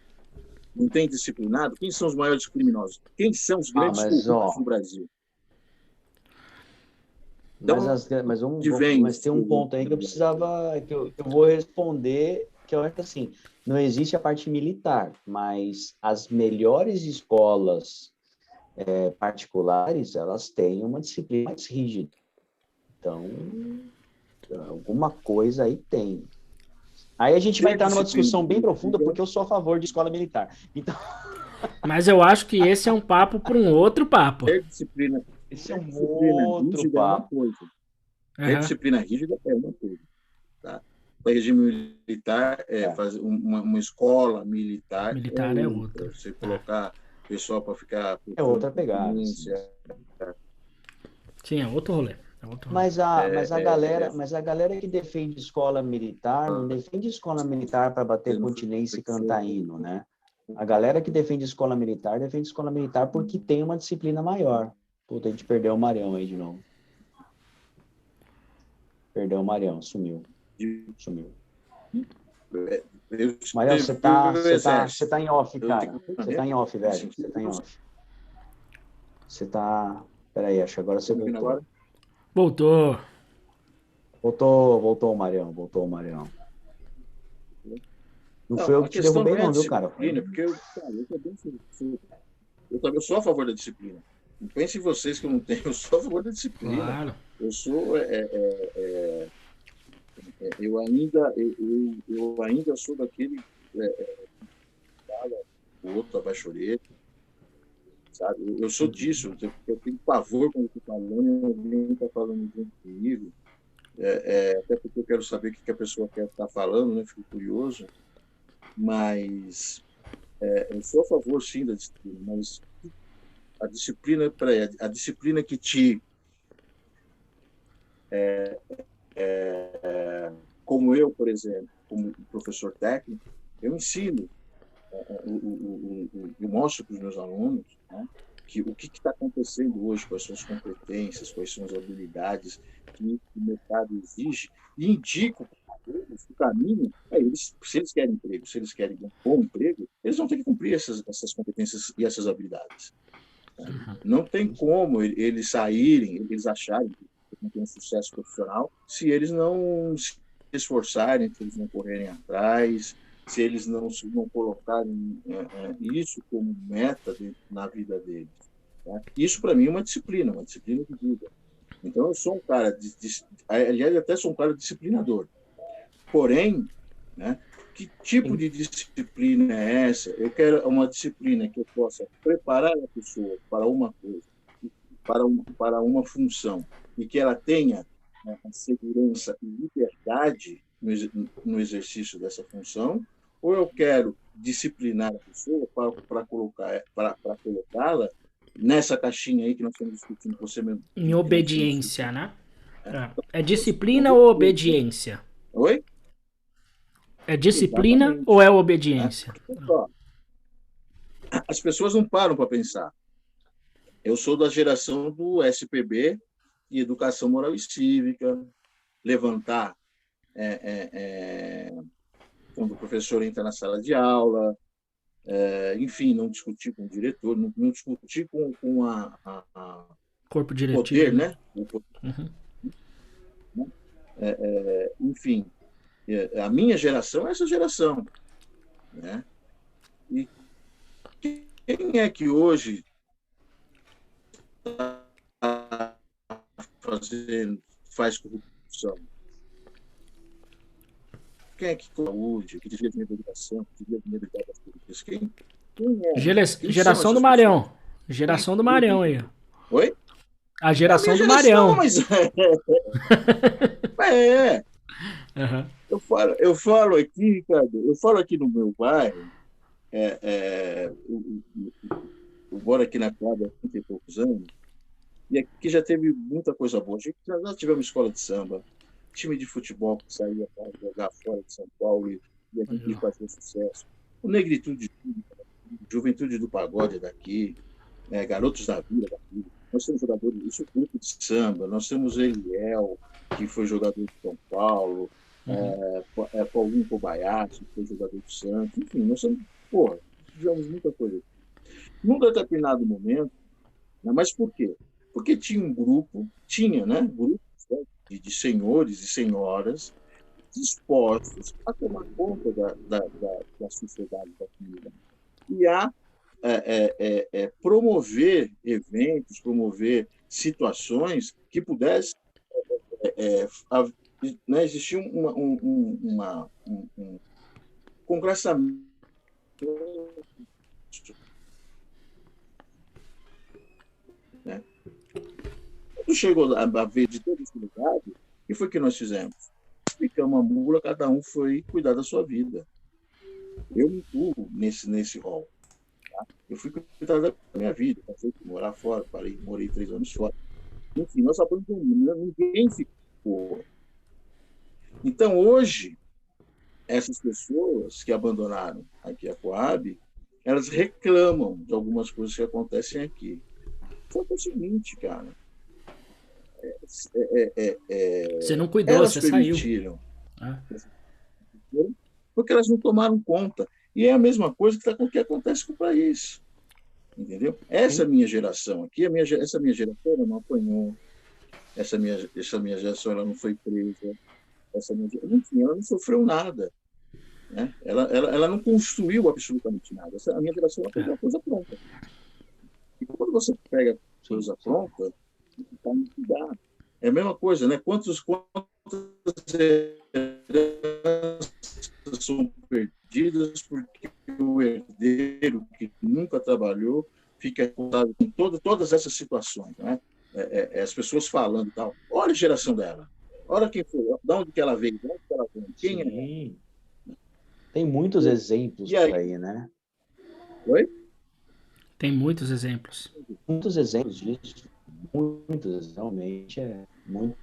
Não tem disciplinado? Quem são os maiores criminosos? Quem são os grandes corruptos no Brasil? Então, mas tem um ponto aí que eu precisava, que eu vou responder, que eu acho que assim, não existe a parte militar, mas as melhores escolas particulares, elas têm uma disciplina mais rígida. Então, alguma coisa aí tem. Aí a gente vai entrar numa discussão bem profunda, porque eu sou a favor de escola militar. Então... Mas eu acho que esse é um papo para um outro papo. Disciplina. Esse é um outro papo. Disciplina rígida é uma coisa. Tá? O regime militar fazer uma escola militar. Militar é outra. Você colocar o pessoal para ficar. É outra pegada. Sim, é outro rolê. Mas a galera que defende escola militar não defende escola militar para bater continência e cantar hino, né? A galera que defende escola militar porque tem uma disciplina maior. Puta, a gente perdeu o Marião aí de novo. Perdeu o Marião, sumiu. Marião, você tá em off, cara. Você tá em off, velho. Você tá em off. Você tá... Peraí, acho que agora você voltou. Voltou o Marião. Não foi eu que te derrubei não, viu, cara? Porque eu também sou a favor da disciplina. Não pense em vocês que eu não tenho, eu sou a favor da disciplina. Claro. Eu sou... eu ainda sou daquele o outro abaixo orelha, sabe? Eu sou disso, eu tenho pavor quando estou falando e alguém está falando junto comigo, até porque eu quero saber o que a pessoa quer estar falando, né? Fico curioso, mas eu sou a favor, sim, da disciplina, mas a disciplina que te como eu, por exemplo, como professor técnico, eu ensino, eu mostro para os meus alunos, né, que o que está acontecendo hoje, quais são as competências, quais são as habilidades que o mercado exige, e indico o caminho. Se eles querem emprego, se eles querem um bom emprego, eles vão ter que cumprir essas competências e essas habilidades. Não tem como eles saírem, eles acharem que não tem um sucesso profissional se eles não se esforçarem, se eles não correrem atrás, se eles não colocarem isso como meta na vida deles. Tá? Isso, para mim, é uma disciplina de vida. Então, eu sou um cara, aliás, até sou um cara disciplinador. Porém, né, que tipo de disciplina é essa? Eu quero uma disciplina que eu possa preparar a pessoa para uma coisa, para uma função, e que ela tenha a segurança e liberdade no exercício dessa função, ou eu quero disciplinar a pessoa para colocá-la nessa caixinha aí que nós estamos discutindo com você mesmo. Em obediência, né? É disciplina ou obediência? Oi? É disciplina Exatamente. Ou é obediência? As pessoas não param para pensar. Eu sou da geração do SPB e Educação Moral e Cívica, levantar quando o professor entra na sala de aula, enfim, não discutir com o diretor, não discutir com a corpo diretivo, poder, né? Uhum. Enfim, a minha geração é essa geração, né? E quem é que hoje faz corrupção? Quem é que saúde, que devia dinheiro da educação, que devia dinheiro das políticas? Quem é? Geração do Marião. Geração do Marião aí. Oi? A geração do geração, Marião. mas é. Uhum. Eu falo aqui no meu bairro, eu moro aqui na quadra há 30 e poucos anos, e aqui já teve muita coisa boa. A gente já tivemos escola de samba, time de futebol que saía para jogar fora de São Paulo e a gente fazia sucesso. O Negritude, Juventude do Pagode daqui, Garotos da Vila daqui. Nós temos jogadores, isso é grupo de samba, nós temos Eliel, que foi jogador de São Paulo, Paulinho Kobayashi, que foi jogador do Santos, enfim, nós temos, tivemos muita coisa. Num determinado momento, né, mas por quê? Porque tinha um grupo, grupos, né, de senhores e senhoras dispostos a tomar conta da sociedade daquilo e a promover eventos, promover situações que pudessem né, existir um congressamento. Né? Quando chegou a vez de todos os lugares, o que foi que nós fizemos? Ficamos a mula, cada um foi cuidar da sua vida. Eu me incluo nesse rol. Tá? Eu fui cuidar da minha vida, passei a morar fora, morei 3 anos fora. Enfim, nós abandonamos, ninguém ficou. Então, hoje, essas pessoas que abandonaram aqui a Coab, elas reclamam de algumas coisas que acontecem aqui. Só que é o seguinte, cara. Você não cuidou, elas você permitiram, saiu. Porque elas não tomaram conta. E é a mesma coisa que acontece com o país. Entendeu? Essa minha geração aqui, essa minha geração ela não apanhou, essa minha geração ela não foi presa, enfim, ela não sofreu nada. Né? Ela não construiu absolutamente nada. A minha geração ela pegou a coisa pronta. E quando você pega a coisa pronta, está no cuidar. É a mesma coisa, né? Quantas heranças são perdidas porque o herdeiro que nunca trabalhou fica contado com todas essas situações, né? As pessoas falando e tal. Olha a geração dela. Olha quem foi, de onde que ela veio, quem é. Tem muitos exemplos por aí, né? Oi? Tem muitos exemplos. Muitos exemplos disso. Muitos, realmente, muito.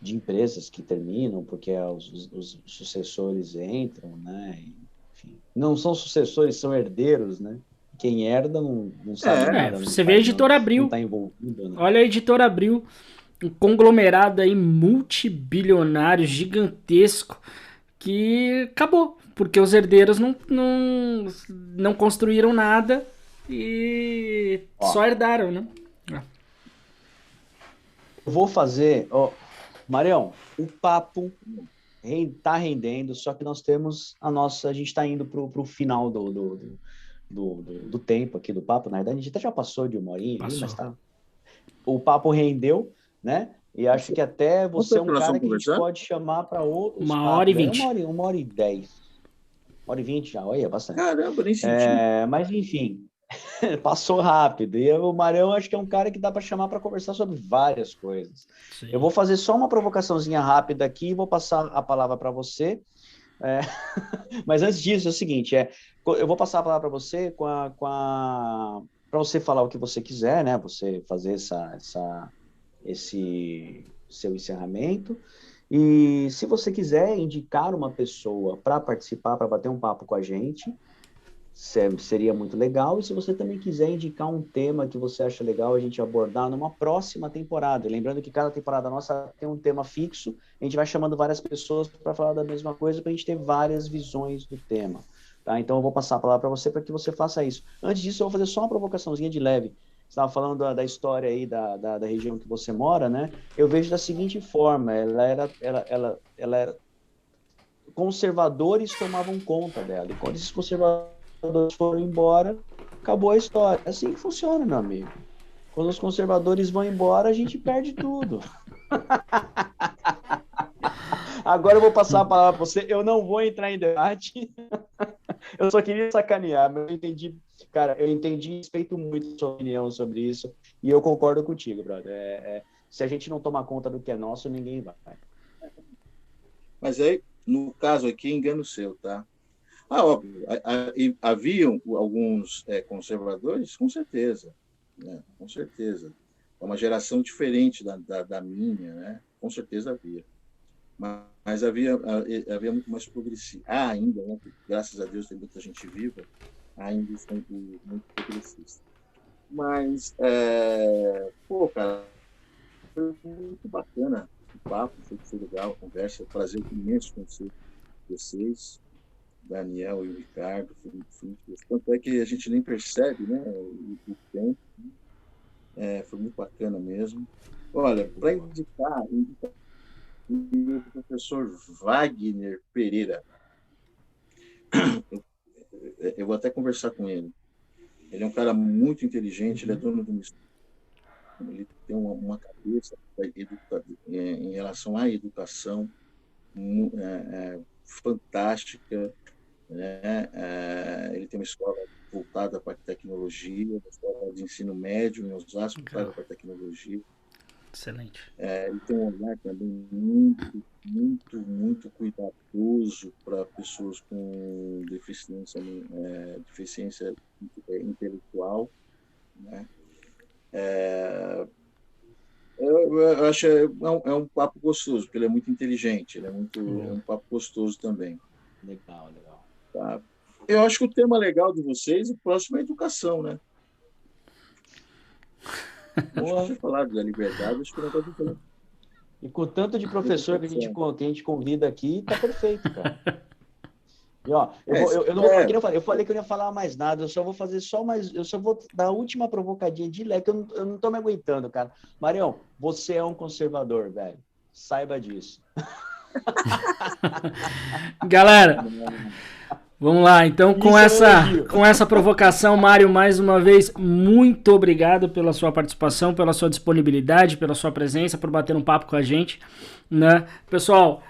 De empresas que terminam porque os sucessores entram, né? Enfim, não são sucessores, são herdeiros, né? Quem herda não sabe nada. Você vê a Editora Abril. Não está envolvido, né? Olha a Editora Abril, um conglomerado aí multibilionário, gigantesco, que acabou, porque os herdeiros não construíram nada e só herdaram, né? Eu vou fazer... Marião, o papo está rendendo, só que nós temos a gente está indo para o final do tempo aqui do papo. Na verdade, a gente até já passou de 1 horinha, mas tá. O papo rendeu, né? E acho que até você é um cara que a gente pode chamar para outros 1h20. 1h10. 1h20 já, olha, bastante. Caramba, nem senti. Mas, enfim, passou rápido. E o Marião acho que é um cara que dá para chamar para conversar sobre várias coisas. Sim. Eu vou fazer só uma provocaçãozinha rápida aqui e vou passar a palavra para você. Mas antes disso, é o seguinte, eu vou passar a palavra para você para você falar o que você quiser, né? Você fazer esse seu encerramento. E se você quiser indicar uma pessoa para participar, para bater um papo com a gente, seria muito legal. E se você também quiser indicar um tema que você acha legal a gente abordar numa próxima temporada, e lembrando que cada temporada nossa tem um tema fixo, a gente vai chamando várias pessoas para falar da mesma coisa, para a gente ter várias visões do tema. Tá? Então eu vou passar a palavra para você para que você faça isso. Antes disso, eu vou fazer só uma provocaçãozinha de leve. Você estava falando da história aí da região que você mora, né? Eu vejo da seguinte forma, ela era conservadores tomavam conta dela, e quando esses conservadores foram embora, acabou a história. É assim que funciona, meu amigo. Quando os conservadores vão embora, a gente perde tudo. Agora eu vou passar a palavra para você. Eu não vou entrar em debate. Eu só queria sacanear, mas eu entendi Cara, eu entendi e respeito muito a sua opinião sobre isso, e eu concordo contigo, brother. Se a gente não tomar conta do que é nosso, ninguém vai. Mas aí, no caso aqui, engano seu, tá? Óbvio, haviam alguns conservadores, com certeza, né? Com certeza. É uma geração diferente da minha, né? Com certeza havia. Mas havia muito mais progressista. Ainda, né? Graças a Deus tem muita gente viva, ainda estão muito progressistas. Mas, cara, foi muito bacana o papo, foi legal a conversa, prazer imenso conhecer vocês, Daniel e o Ricardo, tanto é que a gente nem percebe, né, o tempo. Foi muito bacana mesmo. Olha, para indicar o professor Wagner Pereira, eu vou até conversar com ele. Ele é um cara muito inteligente, ele é dono de uma escola, ele tem uma cabeça em relação à educação fantástica, né? Ele tem uma escola voltada para a tecnologia, uma escola de ensino médio em Osasco voltada para a tecnologia. Excelente. Ele tem um olhar também muito, muito, muito cuidadoso para pessoas com deficiência intelectual, né? Eu acho é um papo gostoso, porque ele é muito inteligente, é um papo gostoso também. Legal. Tá? Eu acho que o tema legal de vocês, o próximo é a educação, né? Vamos falar da liberdade, acho que não pode falar. E com o tanto de professor que a gente convida aqui, tá perfeito, cara. E, ó, eu não vou, eu falei que eu não ia falar mais nada, eu só vou dar a última provocadinha de leque, eu não tô me aguentando, cara. Marião, você é um conservador, velho. Saiba disso. Galera, vamos lá, então com essa provocação, Mário, mais uma vez, muito obrigado pela sua participação, pela sua disponibilidade, pela sua presença, por bater um papo com a gente, né? Pessoal,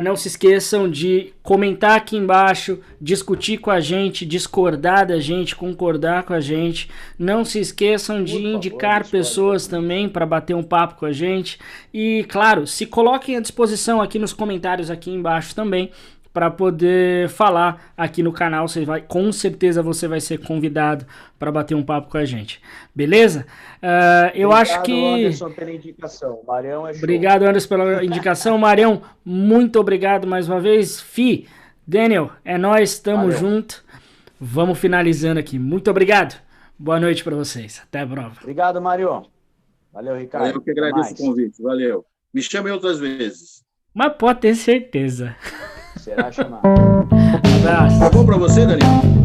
não se esqueçam de comentar aqui embaixo, discutir com a gente, discordar da gente, concordar com a gente. Não se esqueçam de indicar pessoas também para bater um papo com a gente. E, claro, se coloquem à disposição aqui nos comentários aqui embaixo também, para poder falar aqui no canal. Com certeza você vai ser convidado para bater um papo com a gente. Beleza? Eu acho que... Obrigado, Anderson, pela indicação. Marião é show. Obrigado, Anderson, pela indicação. Marião, muito obrigado mais uma vez. Daniel, é nóis, tamo junto. Vamos finalizando aqui. Muito obrigado. Boa noite para vocês. Até a prova. Obrigado, Mário. Valeu, Ricardo. Eu que agradeço o convite. Valeu. Me chame outras vezes. Mas pode ter certeza. Será chamado. Abraço. Tá bom para você, Daniel?